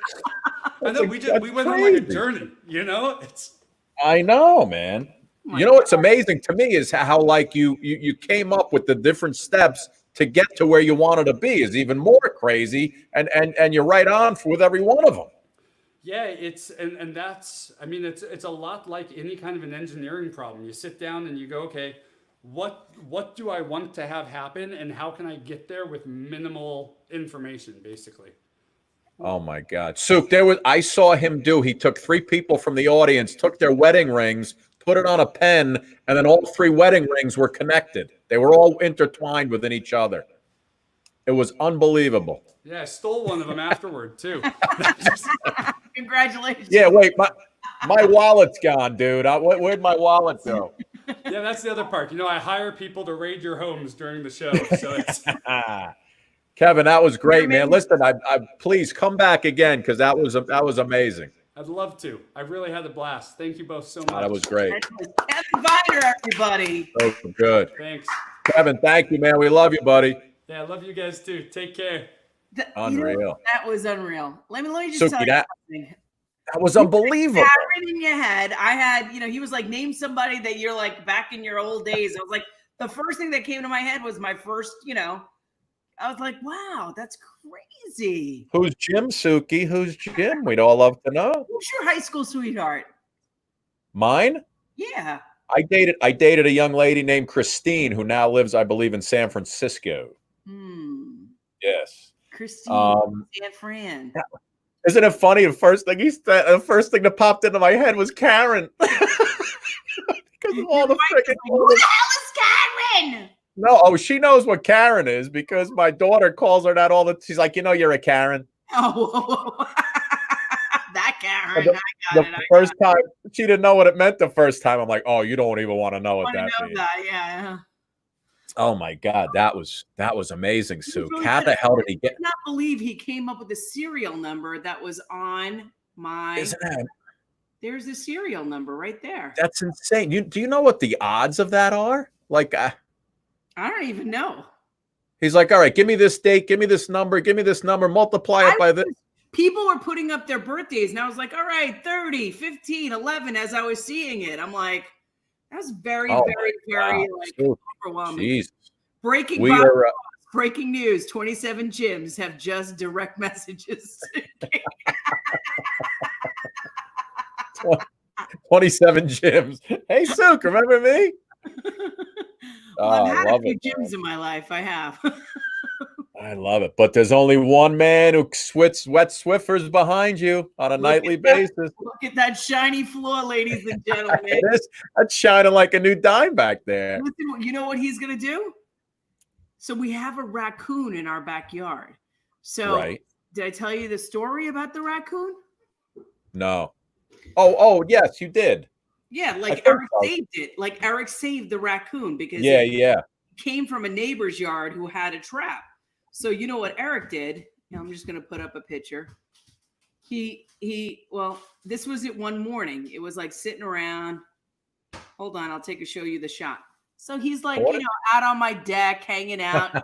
I know we went on like a journey. It's. I know, man. What's amazing to me is how like you came up with the different steps to get to where you wanted to be is even more crazy, and you're right on with every one of them. Yeah, it's and that's, I mean, it's a lot like any kind of an engineering problem. You sit down and you go, okay, what do I want to have happen, and how can I get there with minimal information, basically. Oh my God, Suk! I saw him do. He took 3 people from the audience, took their wedding rings, put it on a pen, and then all 3 wedding rings were connected. They were all intertwined within each other. It was unbelievable. Yeah, I stole one of them afterward too. Congratulations. Yeah, wait, my wallet's gone, dude. Where'd my wallet go? Yeah, that's the other part. I hire people to raid your homes during the show, so it's. Kevin, that was great, man. Listen, I please come back again because that was amazing. I'd love to. I really had a blast. Thank you both so much. That was great. That was Kevin Viner, everybody. So good. Thanks. Kevin, thank you, man. We love you, buddy. Yeah, I love you guys too. Take care. Unreal. That was unreal. Let me just Suki, tell you something. That was unbelievable. Karen in your head. I had, he was like, name somebody that you're like back in your old days. I was like, the first thing that came to my head was my first, I was like, wow, that's crazy. Who's Jim, Suki? Who's Jim? We'd all love to know. Who's your high school sweetheart? Mine? Yeah. I dated a young lady named Christine who now lives, I believe, in San Francisco. Yes. Christine, San Fran. Isn't it funny? The first thing that popped into my head was Karen. Because of all the freaking. Who the hell is Karen? No, she knows what Karen is because my daughter calls her that all the. She's like, you're a Karen. Oh, that Karen. The first time she didn't know what it meant. The first time, I'm like, oh, you don't even want to know what that means. Yeah. Oh my God, that was amazing, Sue. How the hell did he get? I cannot believe he came up with the serial number that was on my. Isn't that? There's the serial number right there. That's insane. Do you know what the odds of that are? Like, I don't even know. He's like, all right, give me this date, give me this number, multiply it by this. People were putting up their birthdays, and I was like, all right, 30, 15, 11, as I was seeing it. I'm like, that was very overwhelming. Jesus. Breaking news, 27 gyms have just direct messages. 27 gyms. Hey, Suk, remember me? Well, I've had a few gyms in my life. I have. I love it. But there's only one man who sweats wet Swiffers behind you on a nightly basis. Look at that shiny floor, ladies and gentlemen. That's shining like a new dime back there. Listen, you know what he's going to do? So we have a raccoon in our backyard. So Did I tell you the story about the raccoon? No. Oh, yes, you did. Yeah, like Eric saved it. Like Eric saved the raccoon because it came from a neighbor's yard who had a trap. So you know what Eric did? Now I'm just going to put up a picture. This was it one morning. It was like sitting around. Hold on, I'll show you the shot. So he's like, out on my deck, hanging out.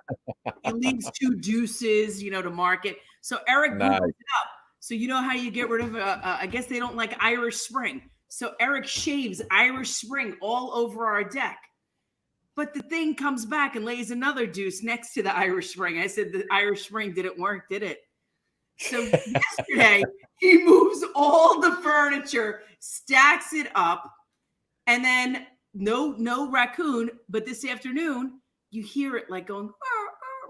He leaves 2 deuces, to market. So Eric Googled it up. So you know how you get rid of, I guess they don't like Irish Spring. So Eric shaves Irish Spring all over our deck. But the thing comes back and lays another deuce next to the Irish Spring. I said the Irish Spring didn't work, did it? So yesterday, he moves all the furniture, stacks it up, and then no raccoon. But this afternoon, you hear it like going,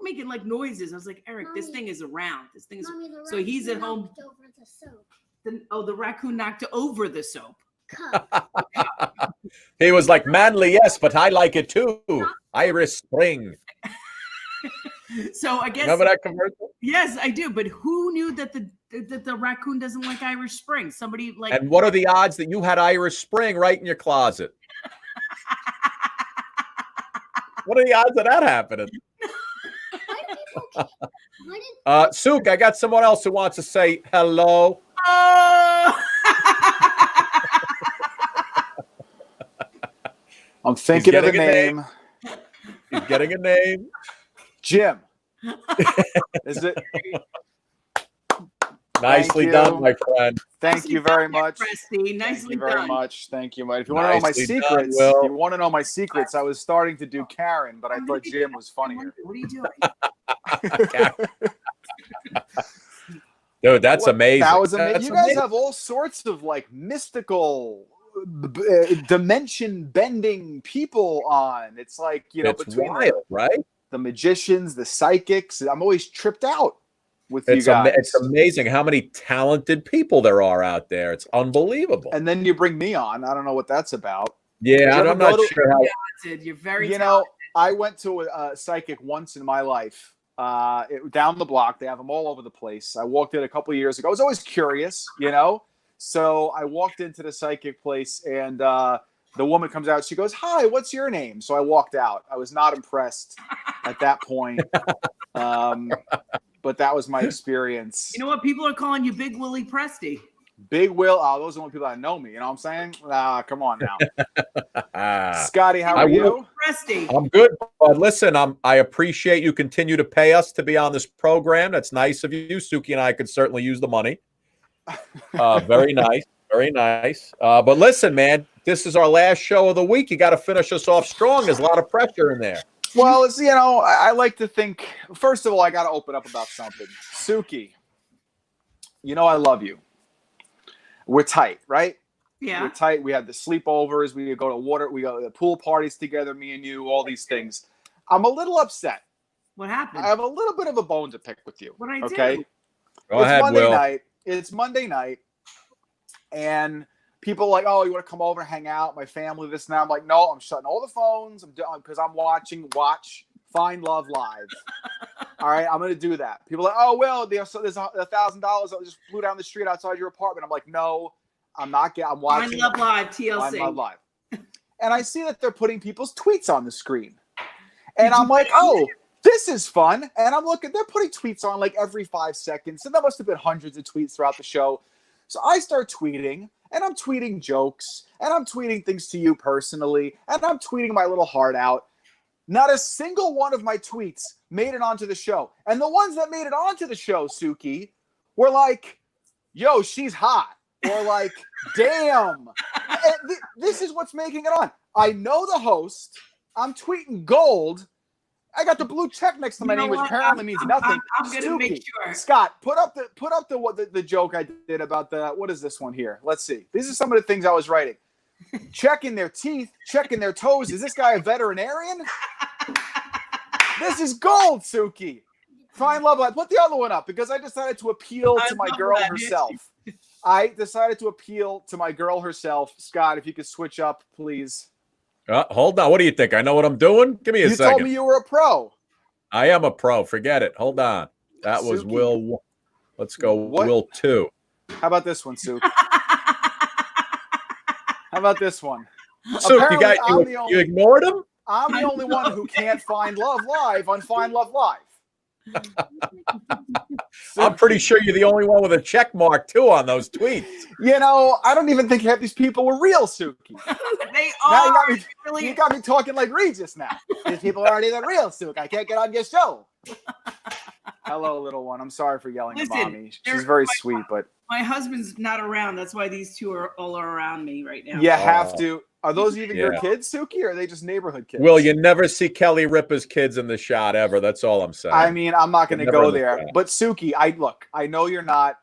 making like noises. I was like, Eric, Mommy, this thing is around. This thing is. Mommy, so he's at home. Over the soap. The raccoon knocked over the soap. He was like, manly, yes, but I like it too. Irish Spring. So I guess remember that commercial? Yes, I do. But who knew that the raccoon doesn't like Irish Spring? Somebody like. And what are the odds that you had Irish Spring right in your closet? What are the odds of that happening? Suk, I got someone else who wants to say hello. Oh! I'm thinking of a name. He's getting a name. Jim. Is it? Nicely done, my friend. Thank you very much. Presti. Nicely done. Very much. Thank you, Mike. If you want to know my secrets, I was starting to do Karen, but I thought Jim was funnier. What are you doing? Dude, that's amazing. That was amazing. You guys have all sorts of like mystical, dimension-bending people on. It's like, it's between wild, right? The magicians, the psychics. I'm always tripped out. with you guys. It's amazing how many talented people there are out there. It's unbelievable. And then you bring me on. I don't know what that's about. Yeah, I'm not sure how. You're very You talented. know, I went to a psychic once in my life. Down the block. They have them all over the place. I walked in a couple of years ago. I was always curious, you know? So I walked into the psychic place, and the woman comes out. She goes, "Hi, what's your name?" So I walked out. I was not impressed at that point. But that was my experience. You know what? People are calling you Big Willie Presti. Big Will. Oh, those are the only people that know me. You know what I'm saying? Come on now. Scotty, how are you? Presti. I'm good. But listen, I appreciate you continue to pay us to be on this program. That's nice of you. Suki and I could certainly use the money. Very nice. Very nice. But listen, man, this is our last show of the week. You got to finish us off strong. There's a lot of pressure in there. Well, it's, you know, I like to think, first of all, I got to open up about something. Suki, you know I love you. We're tight, right? Yeah. We're tight. We have the sleepovers. We go to we go to the pool parties together, me and you, all these things. I'm a little upset. What happened? I have a little bit of a bone to pick with you. What I okay? do? Go ahead, Monday Will. night. It's Monday night. And people are like, "Oh, you want to come over and hang out? My family, this and that." I'm like, "No, I'm shutting all the phones. I'm doing because I'm watching Find Love Live." All right, I'm going to do that. People are like, "Oh, well, there's $1,000 that just flew down the street outside your apartment." I'm like, "No, I'm not. I'm watching Find Love Live, TLC. Find Love Live." And I see that they're putting people's tweets on the screen. And I'm like, "Oh, this is fun." And I'm looking, they're putting tweets on like every 5 seconds. And there must have been hundreds of tweets throughout the show. So I start tweeting, and I'm tweeting jokes, and I'm tweeting things to you personally, and I'm tweeting my little heart out. Not a single one of my tweets made it onto the show. And the ones that made it onto the show, Suki, were like, "Yo, she's hot." Or like, "Damn." This is what's making it on. I know the host. I'm tweeting gold. I got the blue check next to my name, which apparently means nothing. I'm gonna make sure. Scott, put up the joke I did about what is this one here? Let's see. These are some of the things I was writing. Checking their teeth, checking their toes. Is this guy a veterinarian? This is gold, Suki. Find Love Live. Put the other one up because I decided to appeal to my girl herself. I decided to appeal to my girl herself. Scott, if you could switch up, please. Hold on. What do you think? I know what I'm doing? Give me a second. You told me you were a pro. I am a pro. Forget it. Hold on. That was Suki. Will. Let's go Will 2. How about this one, Suki? How about this one? So you ignored him? I'm the only one who can't find Love Live on Find Love Live. I'm pretty sure you're the only one with a check mark too on those tweets. You know, I don't even think half these people were real, Suki. They Now are. you got me talking like Regis now. These people aren't even real, Suki. I can't get on your show. Hello, little one. I'm sorry for yelling at mommy. She's very sweet, but my husband's not around. That's why these two are all around me right now. you have to. Are those even your kids, Suki, or are they just neighborhood kids? Will, you never see Kelly Ripa's kids in the shot ever. That's all I'm saying. I mean, I'm not going to go there. But Suki, I know you're not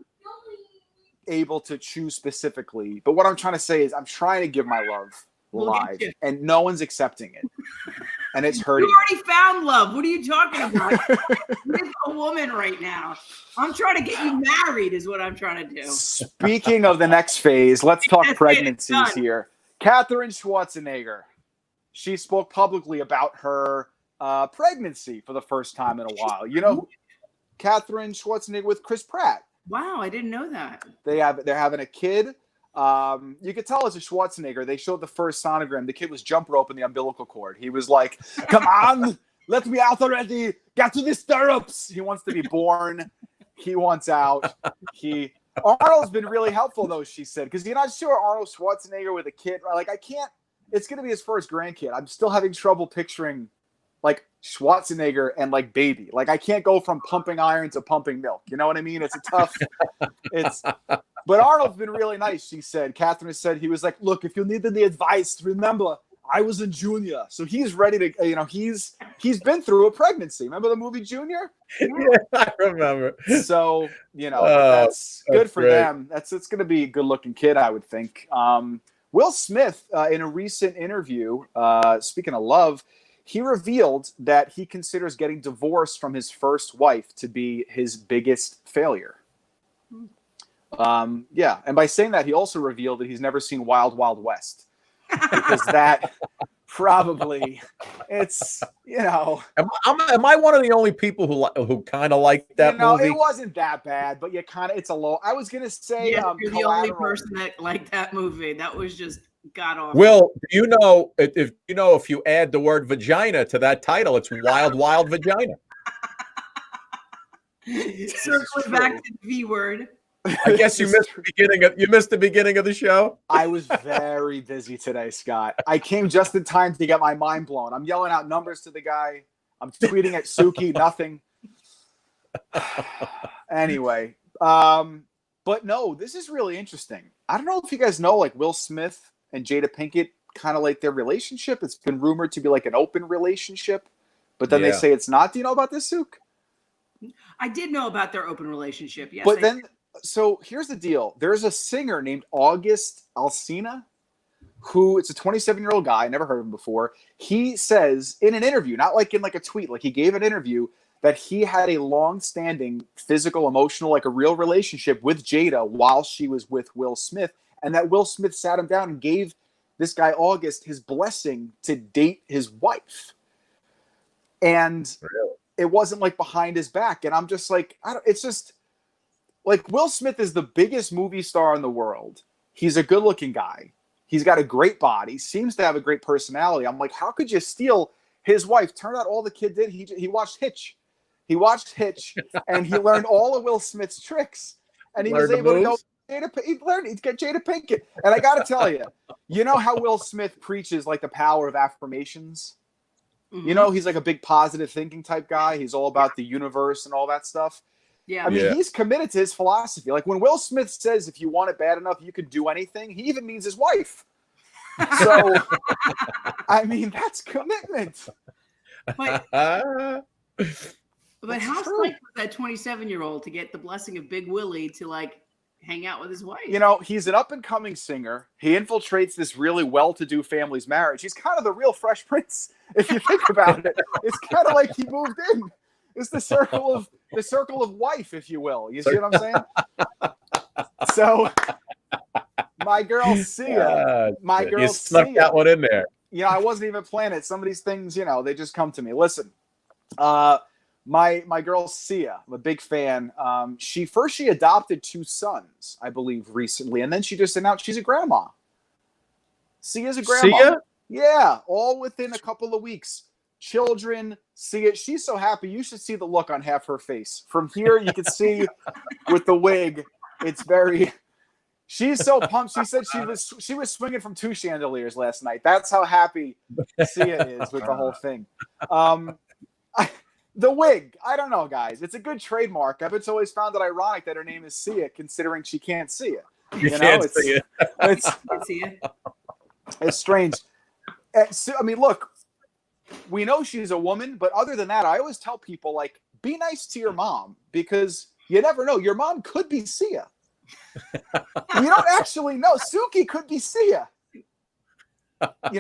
able to choose specifically, but what I'm trying to say is I'm trying to give my love live, and no one's accepting it. And it's hurting. You already found love. What are you talking about? You're a woman right now. I'm trying to get you married is what I'm trying to do. Speaking of the next phase, let's talk pregnancies here. Katherine Schwarzenegger. She spoke publicly about her pregnancy for the first time in a while. You know, Katherine Schwarzenegger with Chris Pratt. Wow, I didn't know that. They're having a kid. You could tell it's a Schwarzenegger. They showed the first sonogram. The kid was jump roping the umbilical cord. He was like, "Come on, let me out already. Get to the stirrups." He wants to be born. He wants out. Arnold's been really helpful, though, she said, because you're not sure Arnold Schwarzenegger with a kid. Like, I can't. It's going to be his first grandkid. I'm still having trouble picturing, like, Schwarzenegger and, like, baby. Like, I can't go from pumping iron to pumping milk. You know what I mean? It's a tough. But Arnold's been really nice, she said. Catherine said he was like, "Look, if you need any advice, remember, I was in Junior." So he's ready to, you know, he's been through a pregnancy. Remember the movie Junior? Yeah, I remember. So, you know, that's good for them. It's going to be a good-looking kid, I would think. Will Smith, in a recent interview, speaking of love, He revealed that he considers getting divorced from his first wife to be his biggest failure. Yeah, and by saying that, he also revealed that he's never seen Wild Wild West, because that probably, it's, Am I one of the only people who kind of like that movie? it wasn't that bad, but you kind of, it's a low. I was gonna say, Yes, you're the only Collateral. person that liked that movie. That was just god awful. Will, do you know if you add the word vagina to that title, it's Wild Wild Vagina. Circling back to the V word. I guess you missed the beginning of the show. I was very busy today, Scott. I came just in time to get my mind blown. I'm yelling out numbers to the guy. I'm tweeting at Suki, nothing. Anyway, but no, this is really interesting. I don't know if you guys know, like, Will Smith and Jada Pinkett, kind of like their relationship. It's been rumored to be like an open relationship, but then they say it's not. Do you know about this, Suk? I did know about their open relationship. Yes, but then. So here's the deal. There's a singer named August Alsina, who, it's a 27-year-old guy. I never heard of him before. He says in an interview, not like in like a tweet, like he gave an interview, that he had a long-standing physical, emotional, like a real relationship with Jada while she was with Will Smith, and that Will Smith sat him down and gave this guy August his blessing to date his wife. And it wasn't like behind his back. And I'm just like, it's just... Like, Will Smith is the biggest movie star in the world. He's a good-looking guy. He's got a great body. Seems to have a great personality. I'm like, how could you steal his wife? Turned out all the kid did, he watched Hitch. He watched Hitch, and he learned all of Will Smith's tricks. And he was able to go. He got Jada Pinkett. And I got to tell you, you know how Will Smith preaches like the power of affirmations? Mm-hmm. You know, he's like a big positive thinking type guy. He's all about the universe and all that stuff. Yeah. I mean, he's committed to his philosophy. Like when Will Smith says, if you want it bad enough, you can do anything, he even means his wife. So, I mean, that's commitment. But how psyched was that 27-year-old to get the blessing of Big Willie to like hang out with his wife? You know, he's an up-and-coming singer. He infiltrates this really well-to-do family's marriage. He's kind of the real Fresh Prince, if you think about it. It's kind of like he moved in. It's the circle of wife, if you will. You see what I'm saying? So, my girl Sia, you snuck that one in there. You know, I wasn't even planning it. Some of these things, you know, they just come to me. Listen, my girl Sia, I'm a big fan. She adopted 2 sons, I believe, recently, and then she just announced she's a grandma. Sia's a grandma. Sia? Yeah, all within a couple of weeks. Children see it. She's so happy. You should see the look on half her face. From here, you can see with the wig, it's very. She's so pumped. She said she was swinging from 2 chandeliers last night. That's how happy Sia is with the whole thing. The wig, I don't know, guys. It's a good trademark. I've always found it ironic that her name is Sia, considering she can't see it. You can't see it. It's strange. I mean, look. We know she's a woman, but other than that, I always tell people, like, be nice to your mom, because you never know. Your mom could be Sia. You don't actually know. Suki could be Sia. You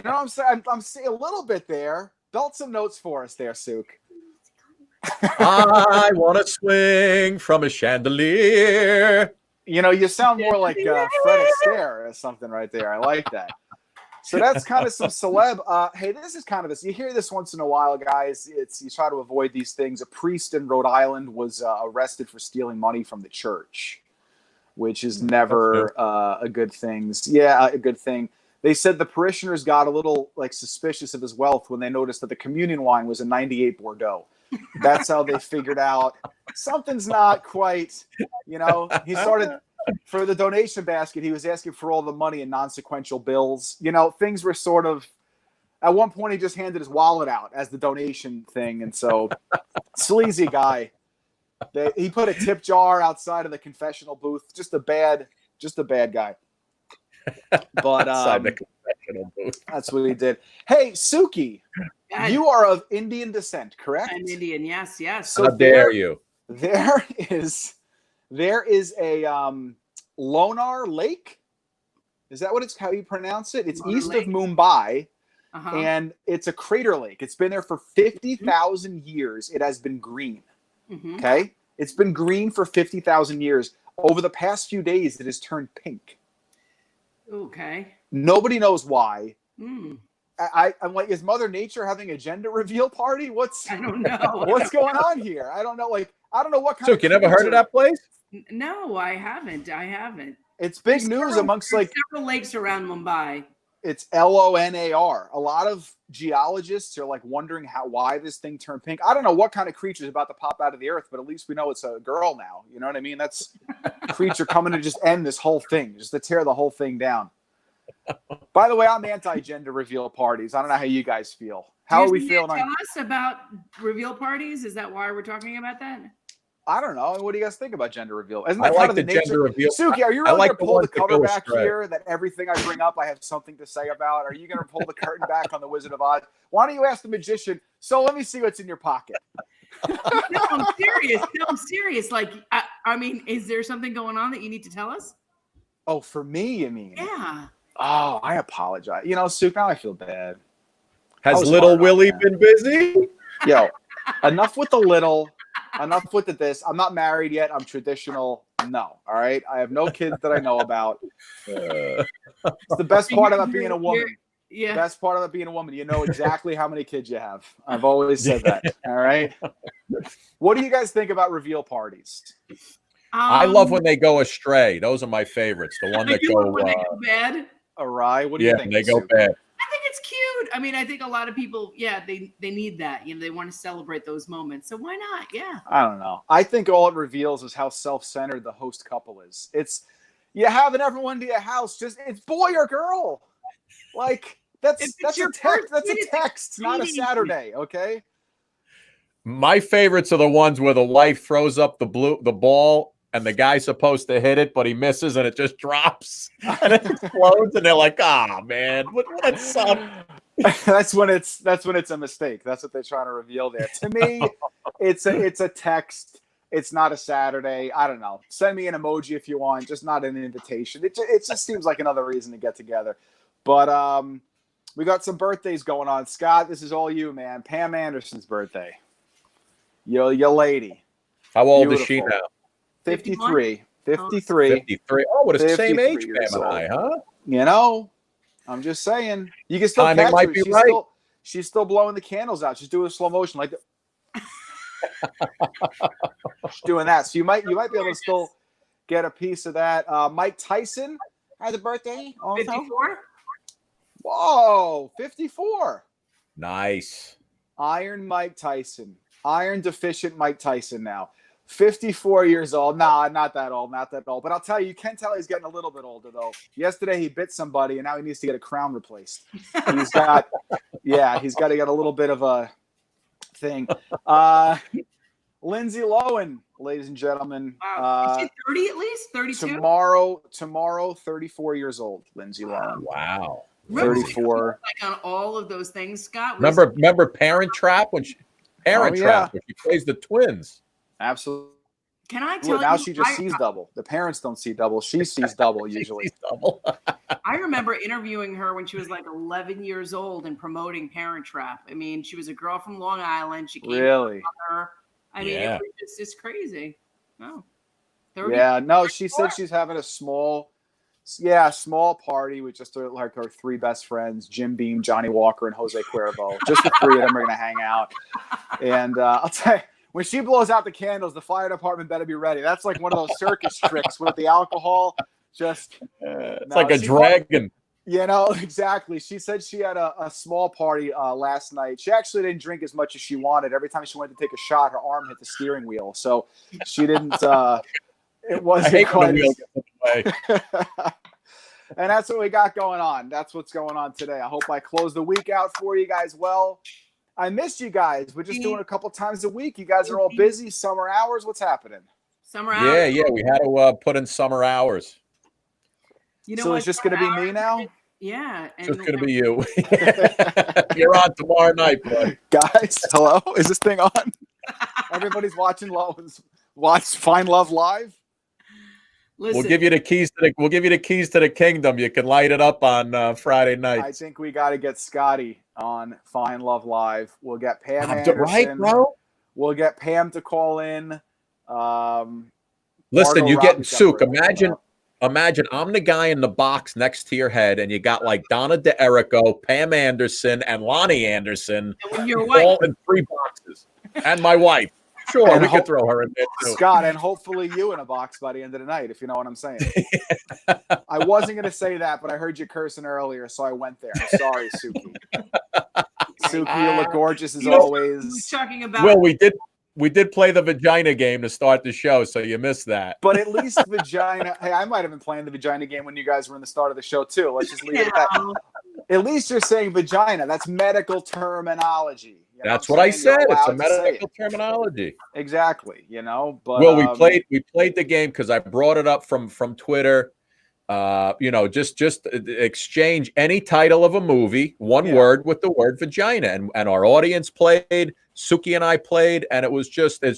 know what I'm saying? I'm saying a little bit there. Belt some notes for us there, Suk. I want to swing from a chandelier. You know, you sound more like Fred Astaire or something right there. I like that. So that's kind of some celeb. Hey, this is kind of this. You hear this once in a while, guys. You try to avoid these things. A priest in Rhode Island was arrested for stealing money from the church, which is never a good thing. Yeah, a good thing. They said the parishioners got a little like suspicious of his wealth when they noticed that the communion wine was a 98 Bordeaux. That's how they figured out something's not quite. You know, he started. For the donation basket, he was asking for all the money in non-sequential bills. You know, things were sort of... At one point, he just handed his wallet out as the donation thing. And so, sleazy guy. He put a tip jar outside of the confessional booth. Just a bad guy. But outside the confessional booth. That's what he did. Hey, Suki, you are of Indian descent, correct? I'm Indian, yes. So how dare you? There is a Lonar Lake. Is that how you pronounce it? It's Lonar east Lake. of Mumbai. and it's a crater lake. It's been there for 50,000 years. It has been green. Okay? It's been green for 50,000 years. Over the past few days, it has turned pink. Okay. Nobody knows why. I'm like, is Mother Nature having a gender reveal party? I don't know. What's going on here? I don't know. Like, I don't know what kind So of you never heard of that place? No, I haven't. It's big There's news several- amongst there's like several lakes around Mumbai. it's LONAR. A lot of geologists are like wondering why this thing turned pink. I don't know what kind of creature is about to pop out of the earth, but at least we know it's a girl now. You know what I mean? That's a creature coming to just end this whole thing, just to tear the whole thing down. By the way, I'm anti-gender reveal parties. I don't know how you guys feel. How are we feeling? Tell us about reveal parties. Is that why we're talking about that? I don't know. What do you guys think about gender reveal? Isn't I that like kind of the nature? gender reveal. Suki, are you I really like going to the pull the ones that cover go back astray. here that everything I bring up I have something to say about? Are you going to pull the curtain back on the Wizard of Oz? Why don't you ask the magician, so let me see what's in your pocket? No, I'm serious. No, I'm serious. Like, I mean, is there something going on that you need to tell us? Oh, for me, you mean? Yeah. Oh, I apologize. You know, Suki, now I feel bad. Has was little hard on Willie that. been busy? Yo, enough with the little, enough with the this. I'm not married yet. I'm traditional. No, all right? I have no kids that I know about. It's the best part about being a woman. Yeah. Best part about being a woman, you know exactly how many kids you have. I've always said that. All right. What do you guys think about reveal parties? I love when they go astray. Those are my favorites. The one that you go, love when they go bad. Arai, what do you yeah, think? they go Sue? bad. I think it's cute. I mean, I think a lot of people, they need that. You know, they want to celebrate those moments. So why not? Yeah. I don't know. I think all it reveals is how self-centered the host couple is. It's you having everyone to your house, just it's boy or girl. Like that's your a text. first That's a kid, it's text, not a exciting. Saturday. Okay. My favorites are the ones where the wife throws up the ball and the guy's supposed to hit it, but he misses and it just drops and it explodes, and they're like, "Ah, man, what a suck." that's when it's a mistake. That's what they're trying to reveal there. To me, it's a text. It's not a Saturday. I don't know. Send me an emoji if you want, just not an invitation. It just seems like another reason to get together. But we got some birthdays going on. Scott, this is all you, man. Pam Anderson's birthday. Your lady. How old Beautiful. is she now? 53. 53. 53. Oh, what the same 53 age, years Pam and I, huh? You know, I'm just saying. You can still Timing catch might her. be She's right. she's still blowing the candles out. She's doing slow motion like she's doing that. So you might be able to still get a piece of that. Mike Tyson has a birthday also. 54? Whoa, 54. Nice. Iron Mike Tyson. Iron deficient Mike Tyson now. 54 years old. Nah, not that old. But I'll tell you, you can tell he's getting a little bit older, though. Yesterday, he bit somebody, and now he needs to get a crown replaced. He's got to get a little bit of a thing. Lindsay Lohan, ladies and gentlemen. Wow. Is she 30 at least? 32? Tomorrow, 34 years old, Lindsay Lohan. Wow. 34. Like on all of those things, Scott. Remember Parent Trap when she plays the twins. Absolutely. Can I tell you? Now she just sees double. The parents don't see double. She sees double usually. I remember interviewing her when she was like 11 years old and promoting Parent Trap. I mean, she was a girl from Long Island. She came Really? from her. I mean, it's just crazy. Oh. 30, yeah, no, she said she's having a small party with just like her three best friends, Jim Beam, Johnny Walker, and Jose Cuervo. Just the three of them are going to hang out. And I'll tell you, when she blows out the candles, the fire department better be ready. That's like one of those circus tricks with the alcohol. Just it's like a dragon. You know, exactly. She said she had a small party last night. She actually didn't drink as much as she wanted. Every time she went to take a shot, her arm hit the steering wheel. So she didn't it wasn't quite And that's what we got going on. That's what's going on today. I hope I close the week out for you guys well. I missed you guys. We're just doing a couple times a week. You guys are all busy. Summer hours. What's happening? Summer hours. Yeah. We had to put in summer hours. You know so what? it's just going to be me now? Yeah. It's just going to be you. You're on tomorrow night, bud. Guys, hello? Is this thing on? Everybody's watching Find Love Live? Listen, We'll give you the keys to the kingdom. You can light it up on Friday night. I think we got to get Scotty on Fine Love Live. We'll get Pam Right, Anderson. bro? We'll get Pam to call in. Listen, Margot you get Robbie's got a Sook. birthday coming up. Imagine I'm the guy in the box next to your head, and you got like Donna DeErico, Pam Anderson, and Lonnie Anderson And your wife. all in 3 boxes. And my wife. Sure, And we could throw her in there too. Scott, and hopefully you in a box by the end of the night, if you know what I'm saying. I wasn't going to say that, but I heard you cursing earlier, so I went there. I'm sorry, Suki. Suki, you look gorgeous as He was always. talking about Well, we did play the vagina game to start the show, so you missed that. But at least vagina. Hey, I might have been playing the vagina game when you guys were in the start of the show, too. Let's just leave it at that. At least you're saying vagina. That's medical terminology. You know That's what I saying? You're said. It's a allowed to say medical it. terminology. Exactly. You know, but Well, we played the game because I brought it up from Twitter. Just exchange any title of a movie, one word with the word vagina, and our audience played. Suki and I played, and it's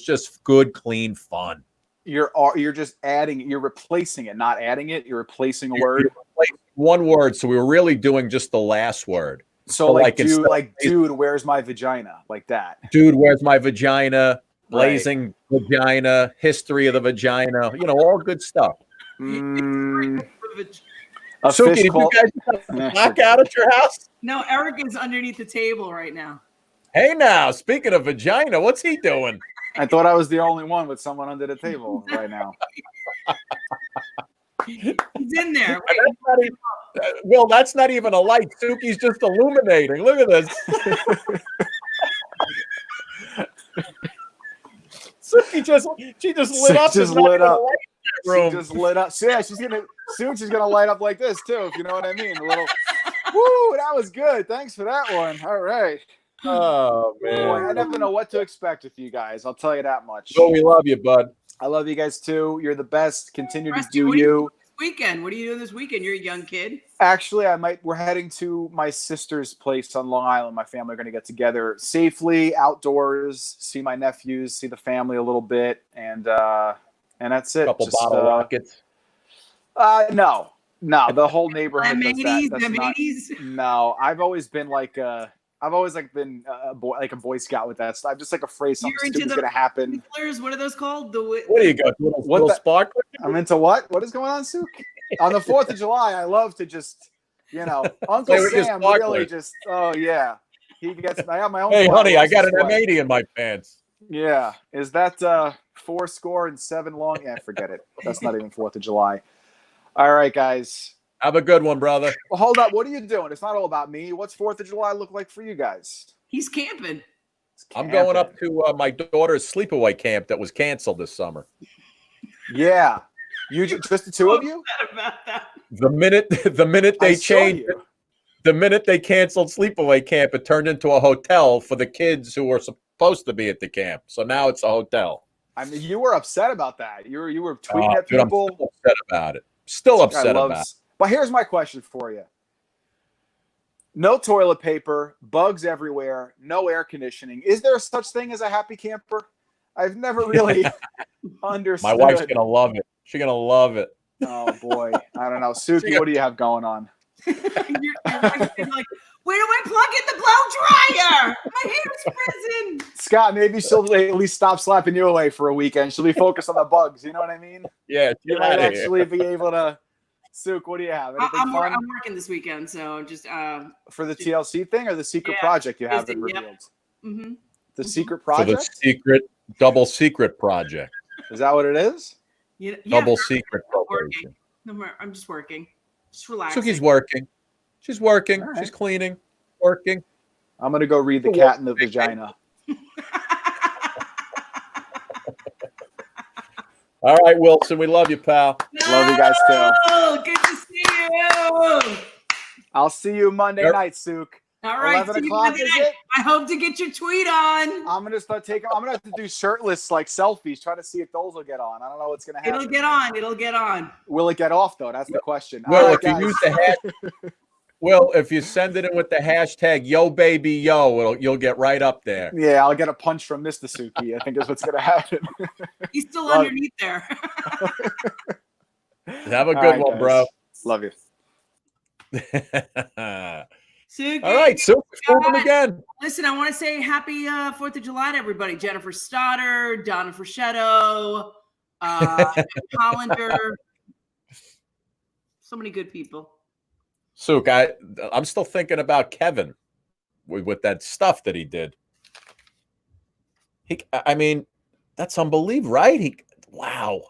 just good, clean fun. You're just adding. You're replacing it, not adding it. You're replacing a word. You're replacing one word, so we were really doing just the last word. So like dude, where's my vagina? Like that. Dude, where's my vagina? Blazing vagina, history of the vagina. All good stuff. A Suki, fish did call- you guys knock out at your house? No, Eric is underneath the table right now. Hey, now, speaking of vagina, what's he doing? I thought I was the only one with someone under the table right now. He's in there. Will, that's not even a light. Suki's just illuminating. Look at this. Suki just lit up. Just lit up. Room. She just lit up. So yeah, she's gonna light up like this too, if you know what I mean. A little. Woo, that was good. Thanks for that one. All right. Oh man, Boy, I never know what to expect with you guys. I'll tell you that much. So we love you, bud. I love you guys too. You're the best. Continue to Presti, do what are you. This weekend. What are you doing this weekend? You're a young kid. Actually, we're heading to my sister's place on Long Island. My family are going to get together safely, outdoors, see my nephews, see the family a little bit, and that's it. A couple bottle rockets. No, the whole neighborhood does that. That's Them not, 80s? no, I've always been been a Boy Scout with that stuff. I'm just like afraid something stupid's going to happen. Sprinklers, what are those called? What do you got? Little sparkler? I'm into what? What is going on, Sook? On the 4th of July, I love to just, Uncle Sam really just, oh yeah. I have my own. Hey, honey, I got an M80 in my pants. Yeah. Is that 4-7 long? Yeah, forget it. That's not even 4th of July. All right, guys. Have a good one, brother. Well, hold up. What are you doing? It's not all about me. What's 4th of July look like for you guys? He's camping. I'm going up to my daughter's sleepaway camp that was canceled this summer. Yeah. You just the two of you? About that. The minute they changed it, the minute they canceled sleepaway camp, it turned into a hotel for the kids who were supposed to be at the camp. So now it's a hotel. I mean, you were upset about that. You were tweeting at dude, people. I'm still upset about it. Still upset about it. But here's my question for you. No toilet paper, bugs everywhere, no air conditioning. Is there such thing as a happy camper? I've never really understood. My wife's going to love it. She's going to love it. Oh, boy. I don't know. Suki, what do you have going on? You're like, where do I plug in the blow dryer? My hair's frozen. Scott, maybe she'll at least stop slapping you away for a weekend. She'll be focused on the bugs. You know what I mean? Yeah. You might actually be able to. Sook, what do you have? I'm working this weekend, so I'm just for the TLC thing or the secret project you haven't revealed? Yep. Mm-hmm. The secret project? For the double secret project. Is that what it is? Yeah, double secret program. No, I'm just working. Just relaxing. Suki's working. She's working. Right. She's cleaning. Working. I'm gonna go read The Cat in the Vagina. All right, Wilson. We love you, pal. No! Love you guys too. Good to see you. I'll see you Monday night, Sook. All right. 11 o'clock is it? I hope to get your tweet on. I'm gonna have to do shirtless selfies. Try to see if those will get on. I don't know what's gonna happen. It'll get on. Will it get off though? That's the question. Well, if you use the if you send it in with the hashtag Yo Baby Yo, you'll get right up there. Yeah, I'll get a punch from Mr. Suki. I think is what's gonna happen. He's still underneath there. Have a good one, bro. Love you. Suki, All right, so fooled them again. listen, I want to say happy 4th of July to everybody. Jennifer Stoddard, Donna Fraschetto, Hollander. So many good people. Suk, I'm still thinking about Kevin with that stuff that he did. I mean, that's unbelievable, right? Wow.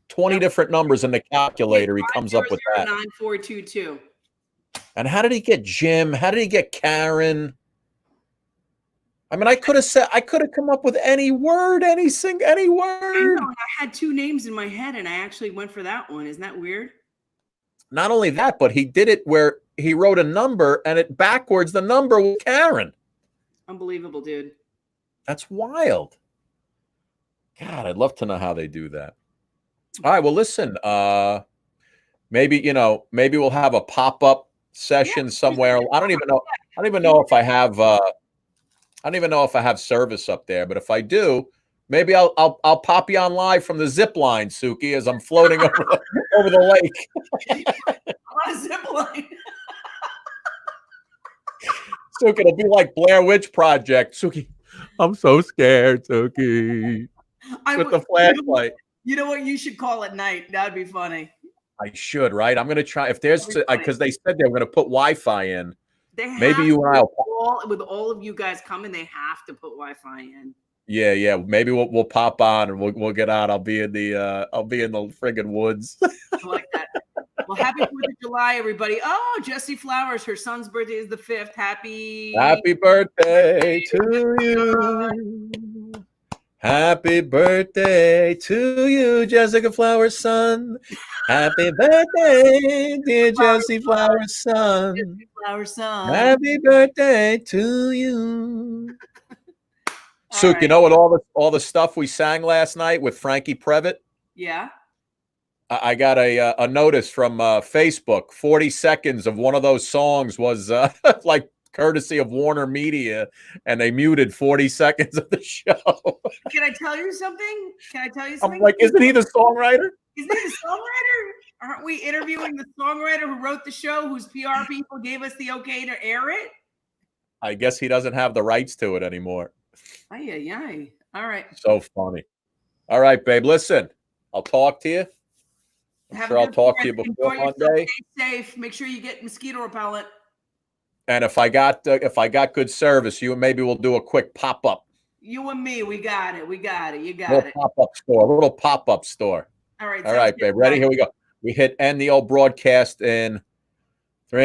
20 different numbers in the calculator. He comes up with that. 9422. And how did he get Jim? How did he get Karen? I mean, I could have come up with any word, any word. I know, I had 2 names in my head and I actually went for that one. Isn't that weird? Not only that, but he did it where he wrote a number and it backwards the number was Karen. Unbelievable, dude. That's wild. God, I'd love to know how they do that. All right, well, listen, maybe we'll have a pop-up session somewhere. I don't even know if I have service up there, but if I do, maybe I'll pop you on live from the zip line, Suki, as I'm floating over the lake. On a zip line. Suki, it'll be like Blair Witch Project. Suki, I'm so scared, Suki. With the flashlight. You know what? You should call at night. That'd be funny. I should, right? I'm going to try. If there's, because they said they were going to put Wi-Fi in. Maybe you and I, with all of you guys coming, they have to put Wi-Fi in. Yeah. Maybe we'll pop on and we'll get out. I'll be in the friggin' woods. I like that. Well, happy 4th of July, everybody. Oh, Jessie Flowers, her son's birthday is the 5th. Happy birthday to you. Happy birthday to you, Jessica Flowers' son. Happy birthday, dear Jessie Flowers' son. Jessie Flowers' son. Happy birthday to you. Suk, right. You know what all the stuff we sang last night with Frankie Previtt? Yeah. I got a notice from Facebook. 40 seconds of one of those songs was like courtesy of Warner Media, and they muted 40 seconds of the show. Can I tell you something? I'm like, isn't he the songwriter? Isn't he the songwriter? Aren't we interviewing the songwriter who wrote the show, whose PR people gave us the okay to air it? I guess he doesn't have the rights to it anymore. Ay. All right. So funny. All right, babe. Listen, I'll talk to you. I'm sure I'll talk to you before Monday. Stay safe. Make sure you get mosquito repellent. And if I got good service, you and maybe we'll do a quick pop-up. You and me, we got it. You got it. A little pop-up store. All right, babe. Ready? Here we go. We hit end the old broadcast in